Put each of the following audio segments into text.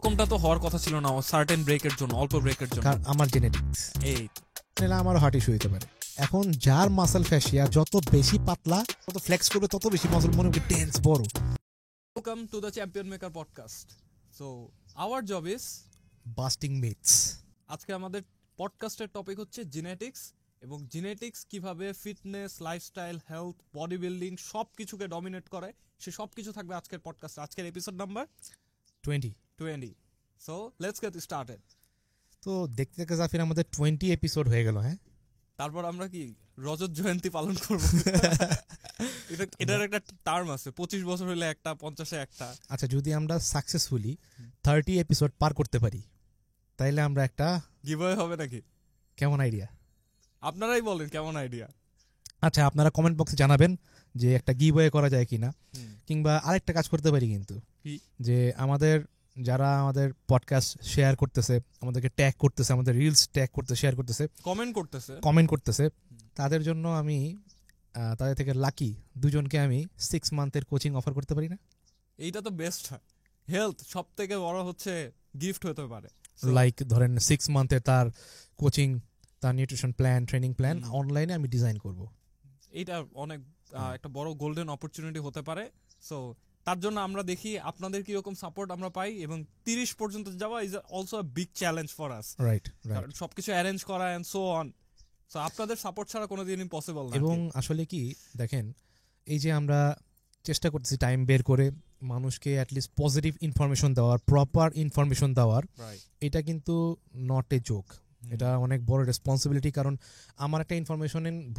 কোনটা তো হওয়ার কথা ছিল না, সার্টেন ব্রেকের জন্য, অল্প ব্রেকের জন্য। কারণ আমার জেনেটিক্স, এই তাহলে আমারও হার্ট ইস্যু হতে পারে। এখন যার মাসল ফ্যাসিয়া যত বেশি পাতলা, তত ফ্লেক্স করবে, তত বেশি মাসল মনে হবে টেন্স বড়। Welcome to the champion maker podcast. So our job is busting myths. আজকে আমাদের পডকাস্টের টপিক হচ্ছে জেনেটিক্স, এবং জেনেটিক্স কিভাবে fitness, lifestyle, health, body building সব কিছুকে ডমিনেট করে, সে সব কিছু থাকবে আজকের পডকাস্টে। আজকের episode number 20। So let's get started. তো দেখতে দেখতে জাফির আমাদের 20 এপিসোড হয়ে গেল। হ্যাঁ, তারপর আমরা কি রজত জয়ন্তী পালন করব? এটার একটা টার্ম আছে, 25 বছর হলে একটা, 50-এ একটা। আচ্ছা, যদি আমরা সাকসেসফুলি 30 এপিসোড পার করতে পারি, তাইলে আমরা একটা গিভঅ্যাওয়ে হবে নাকি? কেমন আইডিয়া? আপনারাই বলেন কেমন আইডিয়া। আচ্ছা, আপনারা কমেন্ট বক্সে জানাবেন যে একটা গিভঅ্যাওয়ে করা যায় কিনা, কিংবা আরেকটা কাজ করতে পারি কিন্তু, যে আমাদের যারা আমাদের পডকাস্ট শেয়ার করতেছে, আমাদেরকে ট্যাগ করতেছে, আমাদের রিলস ট্যাগ করতে শেয়ার করতেছে, কমেন্ট করতেছে, তাদের জন্য আমি তাদের থেকে লাকি দুজনকে আমি 6 মান্থের কোচিং অফার করতে পারি না? এইটা তো বেস্ট হয়। হেলথ সব থেকে বড় হচ্ছে গিফট হতে পারে। লাইক ধরেন 6 মান্থে তার কোচিং, তার নিউট্রিশন প্ল্যান, ট্রেনিং প্ল্যান অনলাইনে আমি ডিজাইন করব। এইটা অনেক একটা বড় গোল্ডেন অপরচুনিটি হতে পারে। সো তার জন্য আমরা দেখি আপনাদের কিরকম সাপোর্ট আমরা পাই, এবং 30 পর্যন্ত যাওয়া is also a big challenge for us. Right, সবকিছু অ্যারেঞ্জ করা এন্ড সো অন। সো আপনাদের সাপোর্ট ছাড়া কোনোদিনই পসিবল না। এবং আসলে কি দেখেন, এই যে আমরা চেষ্টা করতেছি টাইম বের করে মানুষকে অ্যাটলিস্ট পজিটিভ ইনফরমেশন দেওয়ার, প্রপার ইনফরমেশন দেওয়ার, এটা কিন্তু নট এ জোক। এটা অনেক বড় রেসপন্সিবিলিটি, কারণ আমার একটা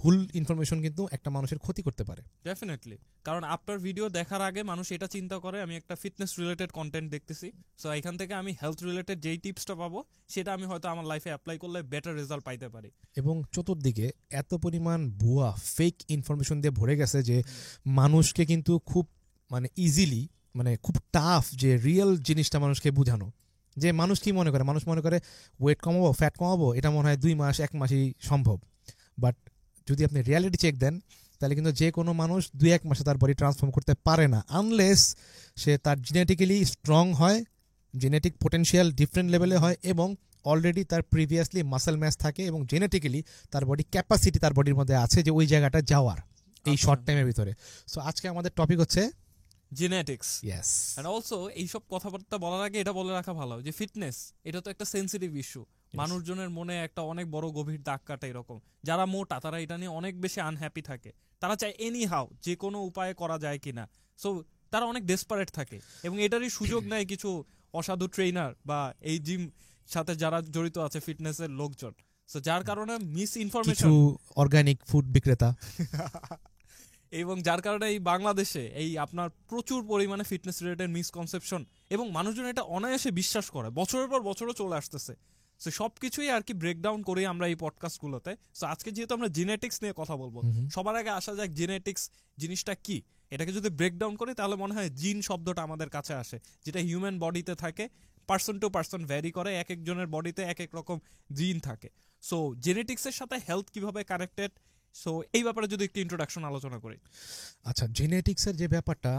ভুল ইনফরমেশন কিন্তু একটা মানুষের ক্ষতি করতে পারে। ডেফিনেটলি, কারণ আপনার ভিডিও দেখার আগে মানুষ এটা চিন্তা করে আমি একটা ফিটনেস রিলেটেড কন্টেন্ট দেখতেছি, সো এখান থেকে আমি হেলথ রিলেটেড যেই টিপসটা পাবো সেটা আমি হয়তো আমার লাইফে অ্যাপ্লাই করলে বেটার রেজাল্ট পাইতে পারি। এবং চতুর্দিকে এত পরিমাণ ভুয়া ফেক ইনফরমেশন দিয়ে ভরে গেছে যে মানুষকে কিন্তু খুব ইজিলি, খুব টাফ যে রিয়েল জিনিসটা মানুষকে বোঝানো। যে মানুষ কি মনে করে, মানুষ মনে করে ওয়েট কমাবো, ফ্যাট কমাবো, এটা মনে হয় 2 মাস 1 মাসই সম্ভব। বাট যদি আপনি রিয়ালিটি চেক দেন, তাহলে কিন্তু যে কোনো মানুষ 2-1 মাসে তার বডি ট্রান্সফর্ম করতে পারে না, আনলেস সে তার জেনেটিক্যালি স্ট্রং হয়, জেনেটিক পোটেনশিয়াল ডিফারেন্ট লেভেলে হয়, এবং অলরেডি তার প্রিভিয়াসলি মাসেল ম্যাস থাকে, এবং জেনেটিক্যালি তার বডি ক্যাপাসিটি তার বডির মধ্যে আছে যে ওই জায়গাটা যাওয়ার এই শর্ট টাইমের ভিতরে। সো আজকে আমাদের টপিক হচ্ছে জেনেটিক্স। ইয়েস। এন্ড অলসো এইসব কথাবার্তা বলার আগে এটা বলে রাখা ভালো যে ফিটনেস এটা তো একটা সেন্সিটিভ ইস্যু। মানুষজনের মনে একটা অনেক বড় গভীর দাগ কাটে। এরকম যারা মোটা, তারা এটা নিয়ে অনেক বেশি আনহ্যাপি থাকে। তারা চায় এনি হাউ যে কোনো উপায়ে করা যায় কিনা। সো তারা অনেক ডেসপারেট থাকে, এবং এটারই সুযোগ নেয় কিছু অসাধু ট্রেনার বা এই জিম সাথে যারা জড়িত আছে ফিটনেসের লোকজন। সো যার কারণে মিস ইনফরমেশন, কিছু অর্গানিক ফুড বিক্রেতা, এবং যার কারণে এই বাংলাদেশে এই আপনার প্রচুর পরিমাণে ফিটনেস রিলেটেড মিসকনসেপশন, এবং মানুষজন এটা অনায়াসে বিশ্বাস করে, বছরের পর বছরও চলে আসতেছে। সো সবকিছুই আর কি ব্রেকডাউন করি আমরা এই পডকাস্টগুলোতে। সো আজকে যেহেতু আমরা জেনেটিক্স নিয়ে কথা বলবো, সবার আগে আসা যাক জেনেটিক্স জিনিসটা কি। এটাকে যদি ব্রেকডাউন করি তাহলে মনে হয় জিন শব্দটা আমাদের কাছে আসে, যেটা হিউম্যান বডিতে থাকে, পার্সন টু পার্সন ভ্যারি করে, এক একজনের বডিতে এক এক রকম জিন থাকে। সো জেনেটিক্সের সাথে হেলথ কিভাবে কানেক্টেড, সো এই ব্যাপারে যদি একটু ইন্ট্রোডাকশন আলোচনা করি। আচ্ছা, জেনেটিক্সের যে ব্যাপারটা,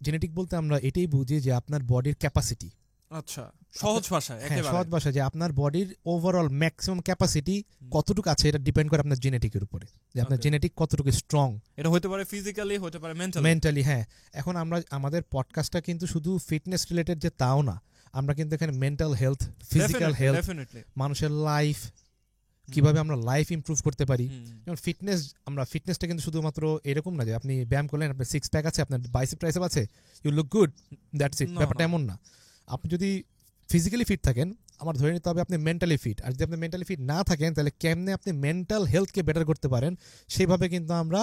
জেনেটিক বলতে আমরা এটাই বুঝি যে আপনার বডির ক্যাপাসিটি। আচ্ছা, সহজ ভাষায়, একেবারে সহজ ভাষায়, যে আপনার বডির ওভারঅল ম্যাক্সিমাম ক্যাপাসিটি কতটুকু আছে, এটা ডিপেন্ড করে আপনার জেনেটিকের উপরে, যে আপনার জেনেটিক কতটুকু স্ট্রং। এটা হতে পারে ফিজিক্যালি, হতে পারে মেন্টালি। হ্যাঁ, এখন আমাদের পডকাস্টটা কিন্তু শুধু ফিটনেস রিলেটেড যে তাও না, আমরা কিন্তু এখানে মেন্টাল হেলথ, ফিজিক্যাল হেলথ, মানুষের লাইফ, কিভাবে আমরা লাইফ ইমপ্রুভ করতে পারি। যেমন ফিটনেসটা কিন্তু শুধুমাত্র এরকম না যে আপনি ব্যায়াম করলেন, আপনার 6 প্যাক আছে, আপনার বাইসেপ ট্রাইসেপ আছে, you look good, that's it. ব্যাপারটা এমন না। আপনি যদি ফিজিক্যালি ফিট থাকেন, আমার ধরে নিতে হবে আপনি মেন্টালি ফিট। আর যদি আপনি মেন্টালি ফিট না থাকেন, তাহলে কেমনে আপনি মেন্টাল হেলথকে বেটার করতে পারেন, সেইভাবে কিন্তু আমরা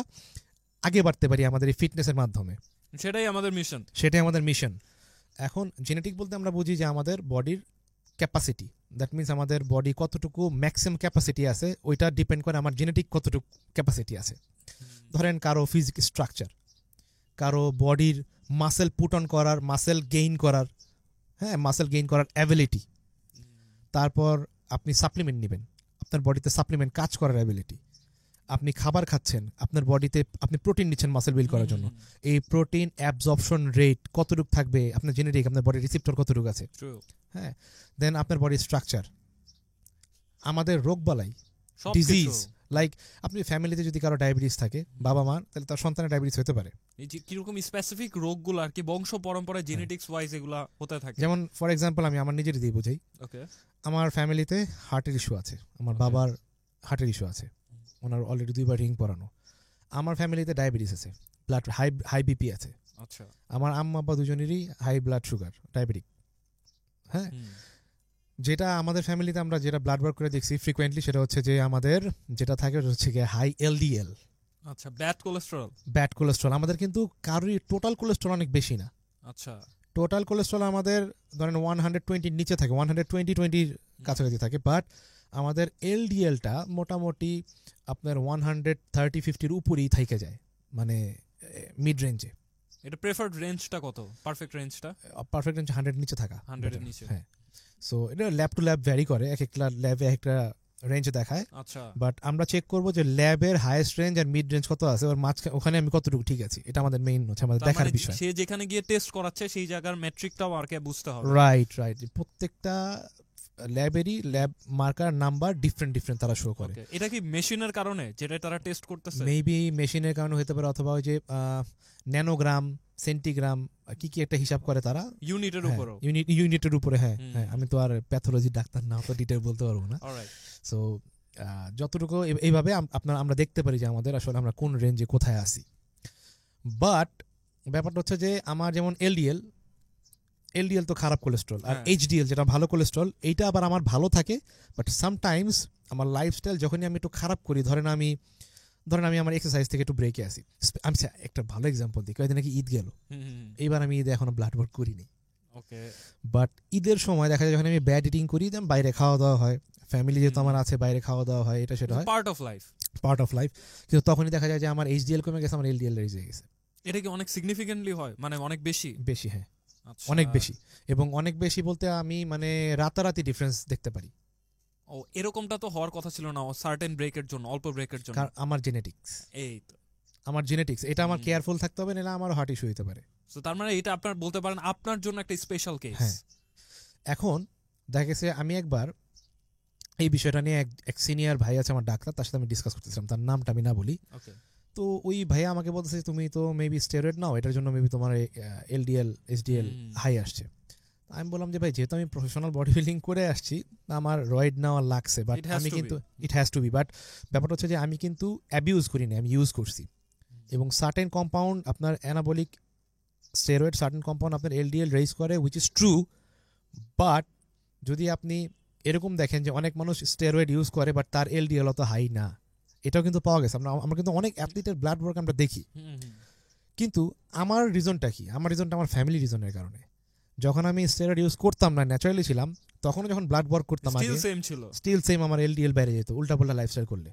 আগে বাড়তে পারি আমাদের এই ফিটনেসের মাধ্যমে। সেটাই আমাদের মিশন। এখন জেনেটিক বলতে আমরা বুঝি যে আমাদের বডির ক্যাপাসিটি, দ্যাট মিনস আমাদের বডি কতটুকু ম্যাক্সিমাম ক্যাপাসিটি আছে, ওইটা ডিপেন্ড করে আমার জেনেটিক কতটুকু ক্যাপাসিটি আছে। ধরেন কারো ফিজিক স্ট্রাকচার, কারো বডির মাসেল পুট অন করার, মাসেল গেইন করার অ্যাবিলিটি। তারপর আপনি সাপ্লিমেন্ট নেবেন, আপনার বডিতে সাপ্লিমেন্ট কাজ করার অ্যাবিলিটি। আপনি খাবার খাচ্ছেন, আপনার বডিতে আপনি প্রোটিন নিচ্ছেন মাসেল বিল্ড করার জন্য, এই প্রোটিন অ্যাবজর্পশন রেট কতটুকু থাকবে, আপনার জেনেটিক, আপনার বডির রিসিপ্টর কতটুকু আছে, হ্যাঁ, দেন আপনার বডির স্ট্রাকচার, আমাদের রোগবালাই, ডিজিজ, লাইক আপনি ফ্যামিলিতে যদি কারো ডায়াবেটিস থাকে বাবা মার, তাহলে তার সন্তানের ডায়াবেটিস হতে পারে। এই যে কিরকম স্পেসিফিক রোগগুলো আর কি বংশ পরম্পরায় জেনেটিক্স ওয়াইজ এগুলা হতে থাকে। যেমন ফর এক্সাম্পল আমি আমার নিজের দিয়ে বুঝাই, ওকে, আমার ফ্যামিলিতে হার্টের ইস্যু আছে, আমার বাবার হার্টের ইস্যু আছে, ওনার অলরেডি 2বার রিং পরানো। আমার ফ্যামিলিতে ডায়াবেটিস আছে, ব্লাড হাই বিপি আছে, আচ্ছা, আমার আম্মা আব্বা দুজনেরই হাই ব্লাড সুগার, ডায়াবেটিক, হ্যাঁ। যেটা আমাদের ফ্যামিলিতে আমরা যেটা ব্লাড ওয়ার্ক করে দেখছি ফ্রিকোয়েন্টলি, সেটা হচ্ছে যে আমাদের যেটা থাকে ওটা হচ্ছে গিয়ে হাই এলডিএল, আচ্ছা, ব্যাড কোলেস্টেরল, ব্যাড কোলেস্ট্রল। আমাদের কিন্তু কারোরই টোটাল কোলেস্ট্রল অনেক বেশি না, আচ্ছা, টোটাল কোলেস্ট্রল আমাদের ধরেন 120 নিচে থাকে, 120-20 কাছাকাছি থাকে, বাট আমাদের এলডিএলটা মোটামুটি আপনার 130-50 উপরেই থেকে যায়, মানে মিড রেঞ্জে। এটা প্রেফারড রেঞ্জটা কত, পারফেক্ট রেঞ্জটা? পারফেক্ট রেঞ্জ 100 নিচে থাকা, 100 এর নিচে, হ্যাঁ। সো এটা ল্যাব টু ল্যাব ভ্যারি করে, এক একটা ল্যাবে একটা রেঞ্জ দেখায়, আচ্ছা, বাট আমরা চেক করবো যে ল্যাবের হাইয়েস্ট রেঞ্জ আর মিড রেঞ্জ কত আছে, ওর মাঝখানে ওখানে আমি কতটুকু ঠিক আছি, এটা আমাদের মেইন হচ্ছে আমাদের তার দেখার মানে বিষয়। সে যেখানে গিয়ে টেস্ট করাচ্ছে সেই জায়গার মেট্রিকটাও আর কি বুঝতে হবে। রাইট, প্রত্যেকটা ল্যাবেরই ল্যাব মার্কার নাম্বার ডিফারেন্ট তারা শো করে। Okay, এটা কি মেশিনের কারণে যেটা তারা টেস্ট করতেছে? মেবি মেশিনের কারণে হতে পারে, অথবা ওই যে ন্যানোগ্রাম, সেন্টিগ্রাম কি একটা হিসাব করে তারা ইউনিটের উপরও, ইউনিটের উপরে, হ্যাঁ হ্যাঁ। আমি তো আর প্যাথোলজি ডাক্তার না, তো ডিটেল বলতে পারবো না। অলরাইট, সো যতটুকু এইভাবে আমরা দেখতে পারি যে আমাদের আসলে আমরা কোন রেঞ্জে কোথায় আছি। বাট ব্যাপারটা হচ্ছে যে আমার যেমন এলডিএল তো খারাপ কোলেস্ট্রল, আর এইচডিএল যেটা ভালো কোলেস্ট্রল, এইটা আবার আমার ভালো থাকে, বাট সামটাইমস আমার লাইফস্টাইল যখনই আমি একটু খারাপ করি, ধরেন আমি আমার এক্সারসাইজ থেকে একটু ব্রেকে আসি। আমি একটা ভালো এক্সাম্পল দিই, কয়েকদিন নাকি ঈদ গেল, এইবার আমি ঈদে এখনো ব্লাড ওয়ার্ক করিনি, ওকে, বাট ঈদের সময় দেখা যায় যখন আমি ব্যাড ইটিং করি, দেন বাইরে খাওয়া দাওয়া হয়, ফ্যামিলি যেহেতু আমার আছে, বাইরে খাওয়া দাওয়া হয়, এটা সেটা হয়, পার্ট অফ লাইফ। কিন্তু তখনই দেখা যায় যে আমার এইচডিএল কমে গেছে, আমার এলডিএল রেজ হয়ে গেছে। এটা কি অনেক সিগনিফিকেন্টলি হয়, মানে অনেক বেশি? হ্যাঁ, অনেক বেশি, এবং অনেক বেশি বলতে আমি মানে রাতারাতি ডিফারেন্স দেখতে পারি। ও, এরকমটা তো হওয়ার কথা ছিল না, সার্টেন ব্রেকের জন্য, অল্প ব্রেকের জন্য। কারণ আমার জেনেটিক্স, এটা আমার কেয়ারফুল থাকতে হবে, না আমার হার্ট ইস্যু হতে পারে। তো তার মানে এটা আপনার বলতে পারেন আপনার জন্য একটা স্পেশাল কেস। হ্যাঁ, এখন দেখা গেছে আমি একবার এই বিষয়টা নিয়ে এক সিনিয়র ভাই আছে আমার ডাক্তার, তার সাথে আমি ডিসকাস করতেছিলাম, তার নামটা আমি না বলি। ওকে, তো ওই ভাইয়া আমাকে বলতেছে তুমি তো মেবি স্টেরয়েড নাও, এটার জন্য মেবি তোমার এলডিএল এইচডিএল হাই আসছে। আমি বললাম যে ভাই, যেহেতু আমি প্রফেশনাল বডি বিল্ডিং করে আসছি, আমার রয়েড নেওয়া লাগছে, বাট আমি কিন্তু it has to be, but ব্যাপারটা হচ্ছে যে আমি কিন্তু অ্যাবিউজ করিনি, আমি ইউজ করছি। এবং সার্টেন কম্পাউন্ড আপনার অ্যানাবলিক স্টেরয়েড, সার্টেন কম্পাউন্ড আপনার এলডিএল রেইজ করে, হুইচ ইজ ট্রু, বাট যদি আপনি এরকম দেখেন যে অনেক মানুষ স্টেরয়েড ইউজ করে বাট তার এলডিএল অত হাই না, এটাও কিন্তু পাওয়া গেছে। আমরা কিন্তু অনেক অ্যাথলিটের ব্লাড ওয়ার্ক আমরা দেখি, কিন্তু আমার রিজনটা কি? আমার রিজনটা আমার ফ্যামিলি রিজনের কারণে। যখন আমি স্টেরয়েড ইউজ করতাম না, ন্যাচারালি ছিলাম, তখনও যখন ব্লাড ওয়ার্ক করতাম স্টিল সেম আমার এলডিএল বাইরে যেত, উল্টাপাল্টা লাইফস্টাইল করলে।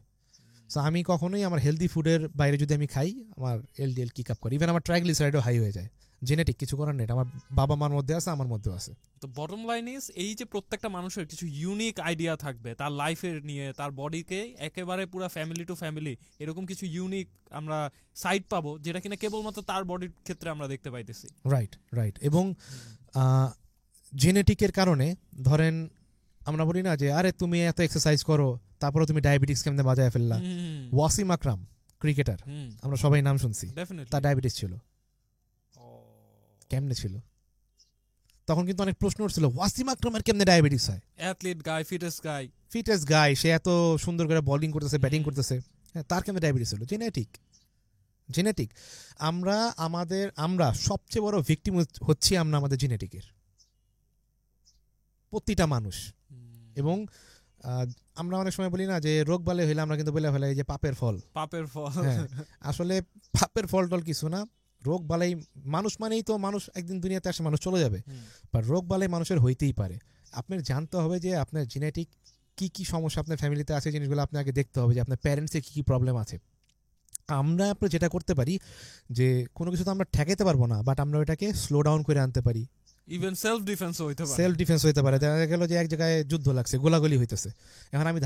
সো আমি কখনোই আমার হেলদি ফুডের বাইরে যদি আমি খাই, আমার এলডিএল কিক আপ করে, ইভেন আমার ট্রাইগ্লিসারাইডও হাই হয়ে যায়। জেনেটিক, কিছু করার নেই, আমার বাবা মার মধ্যে আছে, আমার মধ্যেও আছে। তো বটম লাইন ইজ, এই যে প্রত্যেকটা মানুষের কিছু ইউনিক আইডিয়া থাকবে তার লাইফের নিয়ে, তার বডিকে একেবারে পুরো ফ্যামিলি টু ফ্যামিলি এরকম কিছু ইউনিক আমরা সাইড পাবো, যেটা কিনা কেবলমাত্র তার বডির ক্ষেত্রে আমরা দেখতে পাইতেছি। রাইট। এবং জেনেটিকের কারণে ধরেন আমরা বলি না যে আরে তুমি এত এক্সারসাইজ করো, তারপরে তুমি ডায়াবেটিস কেমনে বাজায় ফেললা। ওয়াসিম আকরাম ক্রিকেটার, আমরা সবাই নাম শুনছি, তার ডায়াবেটিস ছিল। কেমনে ছিল? তখন কিন্তু অনেক প্রশ্ন উঠছিল, ওয়াসিম আকরামের কেমনে ডায়াবেটিস হয়? অ্যাথলিট গাই, ফিটেস্ট গাই, সে এত সুন্দর করে বোলিং করতেছে, ব্যাটিং করতেছে, তার কেমনে ডায়াবেটিস হলো? জেনেটিক। আমরা সবচেয়ে বড় ভিকটিম হচ্ছি আমরা আমাদের জেনেটিকের, প্রতিটা মানুষ। এবং আমরা অনেক সময় বলি না যে রোগ বালে হইলে আমরা কিন্তু বলে ফেলাই যে পাপের ফল। হ্যাঁ, আসলে পাপের ফল টল কিছু না। রোগ বালাই মানুষ মানেই তো মানুষ একদিন দুনিয়াতে আসে, মানুষ চলে যাবে, বা রোগ বালাই মানুষের হইতেই পারে। আপনার জানতে হবে যে আপনার জেনেটিক কি সমস্যা আপনার ফ্যামিলিতে আছে, জিনিসগুলো আপনি আগে দেখতে হবে যে আপনার প্যারেন্টসের কি প্রবলেম আছে। আমরা যেটা করতে পারি যে কোনো কিছু তো আমরা ঠেকাইতে পারবো না, বাট আমরা ওইটাকে স্লো ডাউন করে আনতে পারি। ইভেন সেলফ ডিফেন্স হইতে পারে। সেলফ ডিফেন্স হইতে পারে, দেখা গেল যে এক জায়গায় যুদ্ধ লাগছে, গোলাগুলি হইতেছে, এখন আমি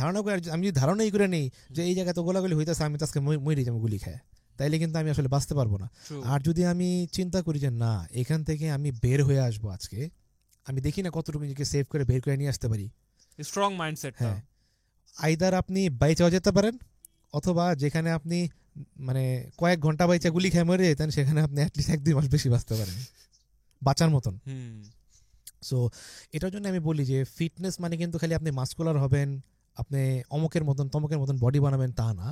যদি ধারণাই করে নেই যে এই জায়গায় তো গোলাগুলি হইতেছে, আমি তো আজকে মরি যাবো গুলি খায়, তাইলে কিন্তু আমি আসলে বাঁচতে পারবো না। True. আর যদি আমি চিন্তা করি যে না, এখান থেকে আমি বের হয়ে আসবো আজকে, আমি দেখি না কতটুকু নিজেকে সেভ করে বের করে নিয়ে আসতে পারি। Strong mindset. হ্যাঁ, আইদার আপনি বাইচাও যেতে পারেন, অথবা যেখানে আপনি মানে কয়েক ঘন্টা বাইচা গুলি খেয়ে মরে যেতেন, সেখানে আপনি অ্যাটলিস্ট 1-2 মাস বেশি বাঁচতে পারেন বাঁচার মতন। সো এটার জন্য আমি বলি যে ফিটনেস মানে কিন্তু খালি আপনি মাস্কুলার হবেন, আপনি অমুকের মতন তমুকের মতন বডি বানাবেন তা না।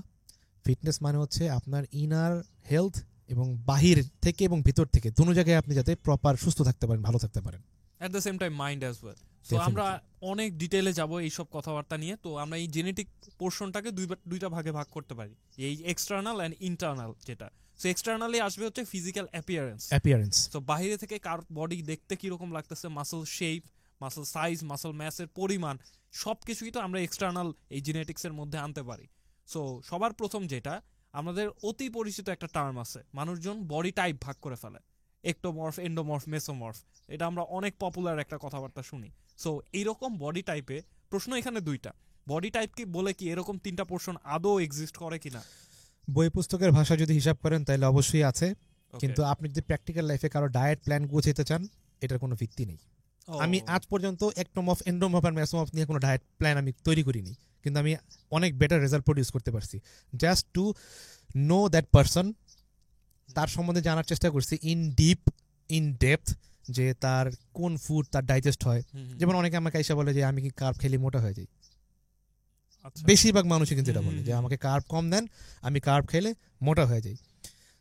ফিটনেস মানে হচ্ছে আপনার ইনার হেলথ এবং বাহির থেকে এবং ভিতর থেকে দুটো জায়গায় আপনি যাতে প্রপার সুস্থ থাকতে পারেন, ভালো থাকতে পারেন। At the same time mind as well. So Definitely. আমরা অনেক ডিটেলে যাব এইসব কথাবার্তা নিয়ে। তো আমরা এই জেনেটিক পোর্শনটাকে দুইটা ভাগে ভাগ করতে পারি, এই এক্সটার্নাল অ্যান্ড ইন্টারনাল যেটা। সো এক্সটার্নালি আসবে হচ্ছে ফিজিক্যাল অ্যাপিয়ারেন্স। তো বাইরে থেকে কার বডি দেখতে কিরকম লাগতেছে, muscle shape, muscle size, muscle ম্যাসের পরিমাণ, সব কিছুই তো আমরা এক্সটার্নাল এই জেনেটিক্সের মধ্যে আনতে পারি। সো সবার প্রথম যেটা আমাদের অতি পরিচিত একটা টার্ম আছে, মানুষজন বডি টাইপ ভাগ করে ফেলে, একটোমর্ফ, এন্ডোমর্ফ, মেসোমর্ফ। এটা আমরা অনেক পপুলার একটা কথাবার্তা শুনি। সো এইরকম বডি টাইপে প্রশ্ন এখানে দুইটা, বডি টাইপ কি বলে কি এরকম 3টা পোর্শন আদৌ এক্সিস্ট করে কিনা? বই পুস্তকের ভাষা যদি হিসাব করেন তাহলে অবশ্যই আছে, কিন্তু আপনি যদি প্র্যাকটিক্যাল লাইফে কারো ডায়েট প্ল্যান গুছাইতে চান, এটার কোনো ভিত্তি নেই। আমি আজ পর্যন্ত একটোমর্ফ, এন্ডোমর্ফ আর মেসোমর্ফ নিয়ে কোনো ডায়েট প্ল্যান আমি তৈরি করিনি, কিন্তু আমি অনেক বেটার রেজাল্ট প্রডিউস করতে পারছি। Just to know that person, তার সম্বন্ধে জানার চেষ্টা করছি ইন ডেপথ, যে তার কোন ফুড তার ডাইজেস্ট হয়। যেমন অনেকে আমাকে এসে বলে যে আমি কি কার্ব খেলে মোটা হয়ে যাই, বেশিরভাগ মানুষই কিন্তু এটা বলে যে আমাকে কার্ব কম দেন, আমি কার্ব খেলে মোটা হয়ে যাই।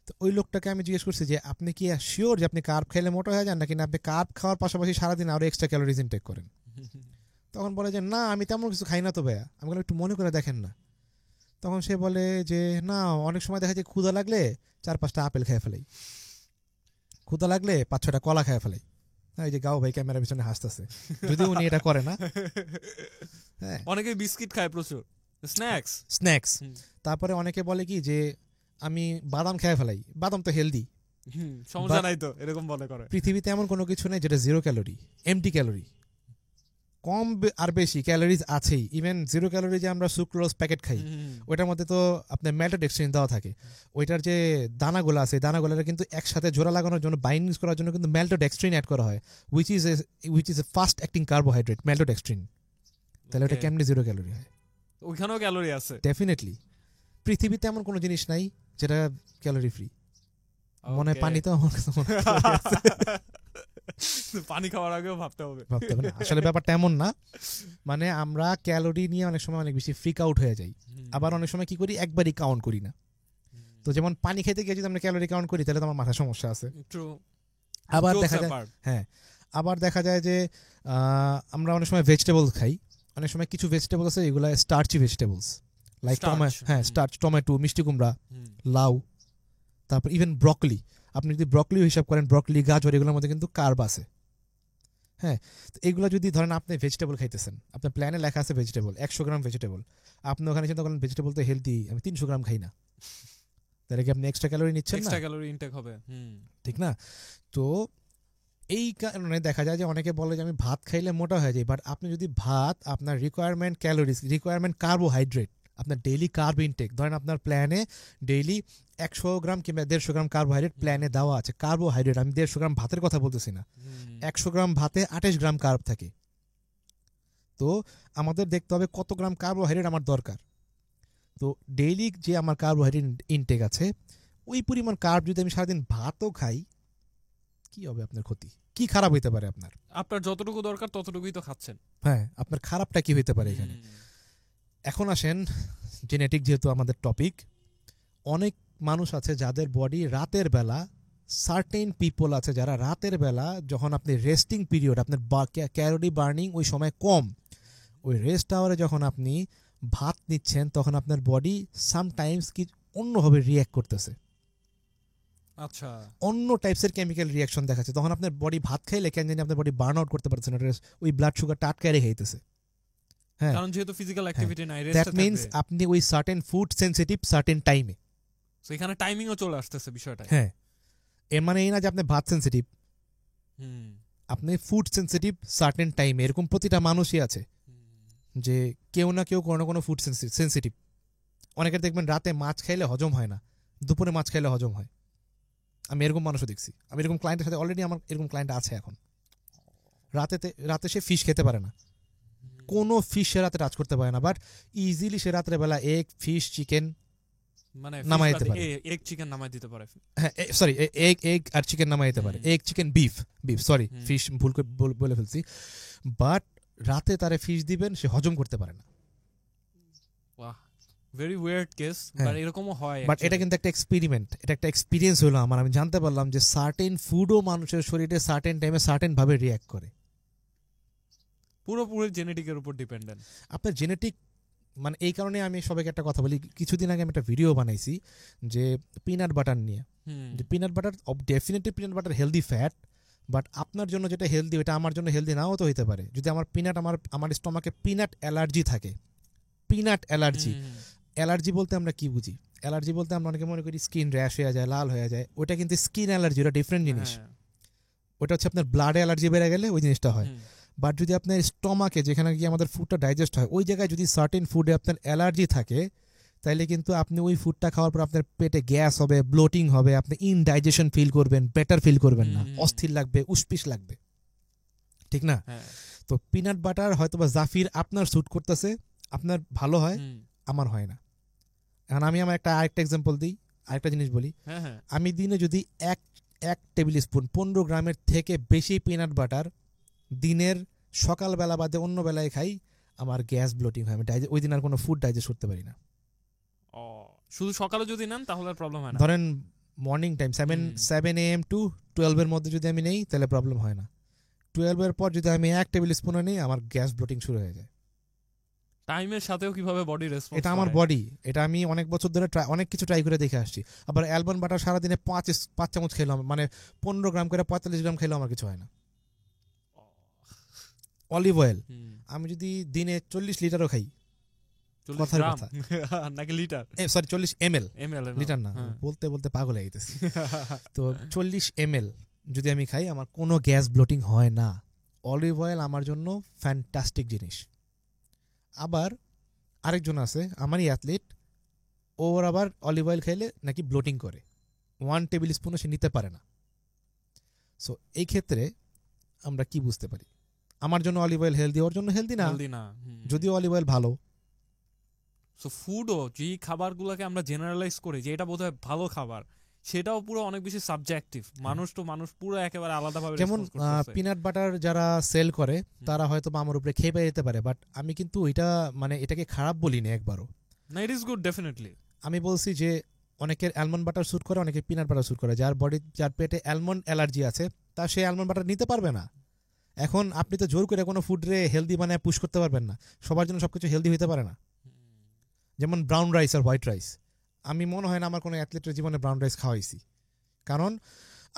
তো ওই লোকটাকে আমি জিজ্ঞেস করছি যে আপনি কি শিওর যে আপনি কার্ব খেলে মোটা হয়ে যান, নাকি না আপনি কার্ব খাওয়ার পাশাপাশি সারাদিন আরো এক্সট্রা ক্যালোরিজ ইনটেক করেন? তখন বলে যে না, আমি তেমন কিছু খাই না তো ভাইয়া। আমি বললাম একটু মনে করে দেখেন না। তখন সে বলে যে না, অনেক সময় দেখা যায় ক্ষুধা লাগলে 4-5টা আপেল খেয়ে ফেলাই, ক্ষুধা লাগলে 5-6টা কলা খেয়ে ফেলাই। এই যে গাও ভাই ক্যামেরার পিছনে হাসতেছে, যদিও উনি এটা করে না। হ্যাঁ, অনেকে বিস্কিট খায় প্রচুর, স্ন্যাক্স। তারপরে অনেকে বলে কি যে আমি বাদাম খেয়ে ফেলাই, বাদাম তো হেলদি, সমস্যা নাই তো, এরকম বলে করে। পৃথিবীতে এমন কোনো কিছু নেই যেটা 0 ক্যালোরি, এমটি ক্যালোরি। কম আর বেশি ক্যালোরিজ আছেই। ইভেন 0 ক্যালোরি যে আমরা সুক্রোজ প্যাকেট খাই, ওইটার মধ্যে তো আপনার ম্যালটোডেক্সট্রিন দেওয়া থাকে। ওইটার যে দানাগুলো আছে, দানাগুলোটা কিন্তু একসাথে জোড়া লাগানোর জন্য, বাইন্ডিং করার জন্য কিন্তু ম্যালটোডেক্সট্রিন অ্যাড করা হয়, which is a fast acting carbohydrate, maltodextrin. তাহলে ওটা কেমনি 0 ক্যালোরি হয়? ওইখানেও ক্যালোরি আছে ডেফিনেটলি। পৃথিবীতে এমন কোনো জিনিস নাই যেটা ক্যালোরি ফ্রি। মনে হয় পানি তো আমার কাছে মনে হয় পানি খাওয়ার আগেও ভাবতে হবে না। আসলে ব্যাপারটা এমন না, মানে আমরা ক্যালোরি নিয়ে অনেক সময় অনেক বেশি ফ্রিক আউট হয়ে যাই, আবার অনেক সময় কি করি একবারই কাউন্ট করি না। তো যেমন পানি খেতে গিয়ে যদি আমরা ক্যালোরি কাউন্ট করি তাহলে তো আমার মাথায় সমস্যা আছে। আবার দেখা যায় আবার দেখা যায় যে আমরা অনেক সময় ভেজিটেবল খাই, অনেক সময় কিছু ভেজিটেবল আছে এগুলা starchy vegetables, like starch, tomato, মিষ্টি কুমড়া, লাউ, তারপর ইভেন ব্রকলি। আপনি যদি ব্রকলি হিসাব করেন, ব্রকলি, গাজর, এগুলোর মধ্যে কিন্তু কার্ব আছে। হ্যাঁ, তো এগুলো যদি ধরেন আপনি ভেজিটেবল খাইতেছেন, আপনার প্ল্যানে লেখা আছে ভেজিটেবল, 100 গ্রাম ভেজিটেবল, আপনি ওখানে চিন্তা করেন ভেজিটেবল তো হেলদি, আমি 300 গ্রাম খাই না, তাহলে কি আপনি এক্সট্রা ক্যালোরি নিচ্ছেন না? এক্সট্রা ক্যালোরি ইনটেক হবে, ঠিক না? তো এই কারণে দেখা যায় যে অনেকে বলে যে আমি ভাত খাইলে মোটা হয়ে যায়, বাট আপনি যদি ভাত, আপনার রিকোয়ারমেন্ট ক্যালোরিজ, রিকোয়ারমেন্ট কার্বোহাইড্রেট, আপনার ডেইলি কার্ব ইনটেক, ধরেন আপনার প্ল্যানে ডেইলি 100 গ্রাম কিংবা 150 গ্রাম কার্বোহাইড্রেট প্ল্যানে দেওয়া আছে, কার্বোহাইড্রেট, আমি 150 গ্রাম ভাতের কথা বলতেছি না, 100 গ্রাম ভাতে 28 গ্রাম কার্ব থাকে। তো আমাদের দেখতে হবে কত গ্রাম কার্বোহাইড্রেট আমার দরকার। তো ডেইলি যে আমার কার্বোহাইড্রেট ইনটেক আছে, ওই পরিমাণ কার্ব যদি আমি সারাদিন ভাতও খাই, কি হবে আপনার ক্ষতি? কি খারাপ হইতে পারে আপনার? আপনার যতটুকু দরকার ততটুকুই তো খাচ্ছেন। হ্যাঁ, আপনার খারাপটা কি হইতে পারে এখানে? এখন আসেন জেনেটিক, যেহেতু আমাদের টপিক, অনেক মানুষ আছে যাদের বডি রাতের বেলা, সার্টেন পিপল আছে যারা রাতের বেলা যখন আপনি রেস্টিং পিরিয়ড, আপনার ক্যালোরি বার্নিং ওই সময় কম, ওই রেস্ট আওয়ারে যখন আপনি ভাত নিচ্ছেন, তখন আপনার বডি সামটাইমস কি অন্যভাবে রিয়্যাক্ট করতেছে, আচ্ছা, অন্য টাইপসের কেমিক্যাল রিয়াকশন দেখাচ্ছে। তখন আপনার বডি ভাত খাইলে কেন জানি আপনার বডি বার্ন আউট করতে পারছে না, ওই ব্লাড সুগারটা আটকায় রেখে দিতেছে। হ্যাঁ, কারণ যেহেতু ফিজিক্যাল অ্যাক্টিভিটি নাই, রেস্টে দ্যাট থাকবে। মিন্স আপনি ওই সার্টেন ফুড সেনসিটিভ সার্টেন টাইমে। সো এখানে টাইমিংও চলে আসতেছে বিষয়টা। হ্যাঁ, এর মানে এই না যে আপনি ভাত সেনসিটিভ, আপনি ফুড সেন্সিটিভ সার্টেন টাইম, এরকম প্রতিটা মানুষই আছে যে কেউ না কেউ কোনো না কোনো ফুড সেন্সিটিভ। অনেকের দেখবেন রাতে মাছ খাইলে হজম হয় না, দুপুরে মাছ খাইলে হজম হয়। আমি এরকম মানুষও দেখছি, আমি এরকম ক্লায়েন্টের সাথে অলরেডি আমার এরকম ক্লায়েন্ট আছে এখন। রাতে সে ফিশ খেতে পারে না, কোনো ফিশ সে রাতে টাচ করতে পারে না, বাট ইজিলি সে রাত্রে বেলা এগ, ফিশ, চিকেন মানে নামাই দিতে পারে। এগ চিকেন নামাই দিতে পারে। হ্যাঁ সরি, এগ আর চিকেন নামাই দিতে পারে। Egg chicken beef sorry fish ভুল করে বলে ফেলছি। বাট রাতে তারে ফিশ দিবেন, সে হজম করতে পারে না। বাহ, ভেরি উইয়ার্ড কেস, হ্যাঁ। বাট এরকমও হয়। বাট এটা কিন্তু একটা এক্সপেরিমেন্ট, এটা একটা এক্সপিরিয়েন্স হলো আমার। আমি জানতে পারলাম যে সার্টেন ফুডও মানুষের শরীরে সার্টেন টাইমে সার্টেন ভাবে রিয়্যাক্ট করে। পুরোপুরি জেনেটিকের উপর ডিপেন্ডেন্ট। আপনার জেনেটিক, মানে এই কারণে আমি সবাইকে একটা কথা বলি, কিছুদিন আগে আমি একটা ভিডিও বানাইছি যে পিনাট বাটার নিয়ে, যে peanut butter definitely peanut butter healthy fat, but আপনার জন্য যেটা হেলদি ওটা আমার জন্য হেলদি নাও তো হইতে পারে। যদি আমার আমার স্টমাকে পিনাট অ্যালার্জি থাকে, পিনাট অ্যালার্জি, অ্যালার্জি বলতে আমরা কি বুঝি? অ্যালার্জি বলতে আমরা অনেকে মনে করি স্কিন র্যাশ হয়ে যায়, লাল হয়ে যায়, ওটা কিন্তু স্কিন অ্যালার্জি, ওটা ডিফারেন্ট জিনিস। ওটা হচ্ছে আপনার ব্লাডে অ্যালার্জি বেড়ে গেলে ওই জিনিসটা হয়। বাট যদি আপনার স্টমাকে, যেখানে গিয়ে আমাদের ফুডটা ডাইজেস্ট হয়, ওই জায়গায় যদি সার্টেন ফুডে আপনার অ্যালার্জি থাকে, তাইলে কিন্তু আপনি ওই ফুডটা খাওয়ার পর আপনার পেটে গ্যাস হবে, ব্লোটিং হবে, আপনি ইনডাইজেশন ফিল করবেন, বেটার ফিল করবেন না, অস্থির লাগবে, উসপিস লাগবে, ঠিক না? তো পিনাট বাটার হয়তো বা জাফির আপনার স্যুট করতেছে, আপনার ভালো হয়, আমার হয় না। এখন আমি আমার আরেকটা এক্সাম্পল দিই, আরেকটা জিনিস বলি। আমি দিনে যদি এক টেবিল স্পুন 15 গ্রামের থেকে বেশি পিনাট বাটার দিনের সকালবেলা বাদে অন্য বেলায় খাই, আমার গ্যাস ব্লোটিং হয়, আমি ওই দিন আর কোনো ফুড ডাইজেস্ট করতে পারি না। শুধু সকালে যদি নেন তাহলে প্রবলেম হয় না। ধরেন মর্নিং টাইম 7 AM টু 12 এর মধ্যে যদি আমি নেই তাহলে প্রবলেম হয় না। 12 এর পর যদি আমি 1 টেবিল স্পুনও নেই, আমার গ্যাস ব্লোটিং শুরু হয়ে যায়। টাইমের সাথেও কিভাবে বডি রেসপন্স, এটা আমার বডি, এটা আমি অনেক বছর ধরে অনেক কিছু ট্রাই করে দেখে আসছি। আবার অ্যালমন্ড বাটার সারাদিনে 5 চামচ খেলাম, মানে 15 গ্রাম করে 45 গ্রাম খেলেও আমার কিছু হয় না। অলিভ অয়েল আমি যদি দিনে 40 লিটারও খাই, কথার কথা নাকি লিটার, সরি 40 ml, লিটার না, বলতে বলতে পাগল হয়ে গেছে। তো 40 ml যদি আমি খাই, আমার কোনো গ্যাস ব্লোটিং হয় না। অলিভ অয়েল আমার জন্য ফ্যান্টাস্টিক জিনিস। আবার আরেকজন আছে আমারই অ্যাথলিট, ওর আবার অলিভ অয়েল খাইলে নাকি ব্লোটিং করে, 1 টেবিল স্পুনও সে নিতে পারে না। সো এই ক্ষেত্রে আমরা কি বুঝতে পারি? আমার জন্য অলিভ অয়েল হেলদি, ওর জন্য হেলদি না, যদিও অলিভ অয়েল ভালো। সো ফুডও যে খাবারগুলোকে আমরা জেনারেলাইজ করি যে এটা বোধহয় ভালো খাবার, সেটাও পুরো অনেক বেশি সাবজেক্টিভ। মানুষ তো মানুষ পুরো একেবারে আলাদাভাবে, যেমন পিনাট বাটার যারা সেল করে তারা হয়তো আমার উপরে খেয়ে পেয়ে যেতে পারে, বাট আমি কিন্তু এটা মানে এটাকে খারাপ বলিনি একবারও। না, ইট ইজ গুড ডেফিনেটলি। আমি বলছি যে অনেকের অ্যালমন্ড বাটার স্যুট করে, অনেকের পিনাট বাটার স্যুট করে। যার পেটে অ্যালমন্ড অ্যালার্জি আছে তা সে অ্যালমন্ড বাটার নিতে পারবে না। এখন আপনি তো জোর করে কোনো ফুডরে হেলদি বানায় পুশ করতে পারবেন না, সবার জন্য সবকিছু হেলদি হতে পারে না। যেমন ব্রাউন রাইস আর হোয়াইট রাইস, আমি মনে হয় না আমার কোনো অ্যাথলেটের জীবনে ব্রাউন রাইস খাওয়াইছি, কারণ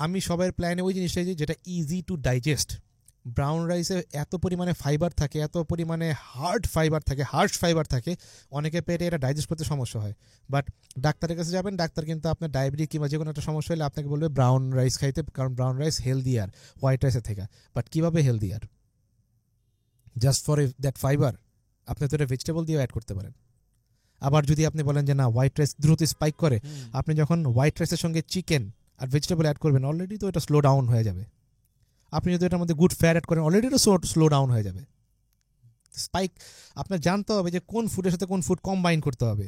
আমি সবার প্ল্যানে ওই জিনিসটাই যেটা ইজি টু ডাইজেস্ট। ব্রাউন রাইসে এত পরিমাণে ফাইবার থাকে, এত পরিমাণে হার্শ ফাইবার থাকে, অনেকের পেটে এটা ডাইজেস্ট করতে সমস্যা হয়। বাট ডাক্তারের কাছে যাবেন, ডাক্তার কিন্তু আপনার ডায়াবেটিস কিংবা যে কোনো একটা সমস্যা হলে আপনাকে বলবে ব্রাউন রাইস খাইতে, কারণ ব্রাউন রাইস হেলদিয়ার হোয়াইট রাইসের থেকে। বাট কীভাবে healthier? Just for that fibre আপনি তো এটা ভেজিটেবল দিয়েও অ্যাড করতে পারেন। আবার যদি আপনি বলেন যে না হোয়াইট রাইস দ্রুত স্পাইক করে, আপনি যখন হোয়াইট রাইসের সঙ্গে চিকেন আর ভেজিটেবল অ্যাড করবেন, অলরেডি তো এটা স্লো ডাউন হয়ে যাবে। আপনি যদি এটার মধ্যে গুড ফ্যাট অ্যাড করেন, অলরেডি এটা স্লো ডাউন হয়ে যাবে। স্পাইক আপনার জানতে হবে যে কোন ফুডের সাথে কোন ফুড কম্বাইন করতে হবে।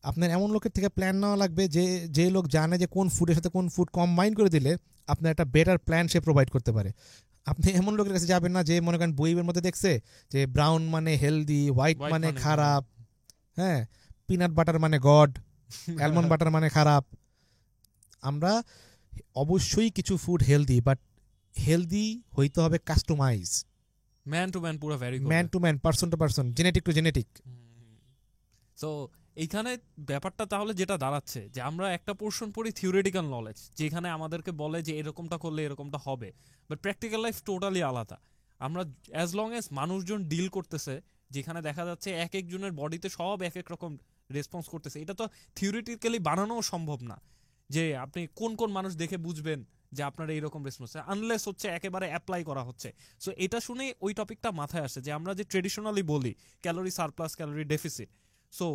আপনার এমন লোকের থেকে প্ল্যান নেওয়া লাগবে যে লোক জানে যে কোন ফুডের সাথে কোন ফুড কম্বাইন করে দিলে আপনার একটা বেটার প্ল্যান সে প্রোভাইড করতে পারে। আপনি এমন লোকের কাছে যাবেন না যে মনে করেন বইয়ের মধ্যে দেখছে যে ব্রাউন মানে হেলদি, হোয়াইট মানে খারাপ, হ্যাঁ, পিনাট বাটার মানে গড, অ্যালমন্ড বাটার মানে খারাপ। আমরা অবশ্যই কিছু ফুড হেলদি, বাট হেলদি হইতে হবে কাস্টমাইজ, ম্যান টু ম্যান, পুরো vary man to man, person to person, genetic to genetic. So এইখানে ব্যাপারটা তাহলে যেটা দাঁড়াচ্ছে যে আমরা একটা পোর্শন পড়ি থিওরিটিক্যাল নলেজ, যেখানে আমাদেরকে বলে যে এরকমটা করলে এরকমটা হবে, বাট প্র্যাকটিক্যাল লাইফ টোটালি আলাদা। আমরা অ্যাজ লং এজ মানুষজন ডিল করতেছে, যেখানে দেখা যাচ্ছে এক একজনের বডিতে সব এক এক রকম রেসপন্স করতেছে, এটা তো থিওরিটিক্যালি বানানোও সম্ভব না যে আপনি কোন কোন মানুষ দেখে বুঝবেন যে আপনার এইরকম রেসপন্স, আনলেস হচ্ছে একেবারে অ্যাপ্লাই করা হচ্ছে। সো এটা শুনে ওই টপিকটা মাথায় আসে যে আমরা যে ট্রেডিশনালি বলি calorie surplus, calorie deficit, so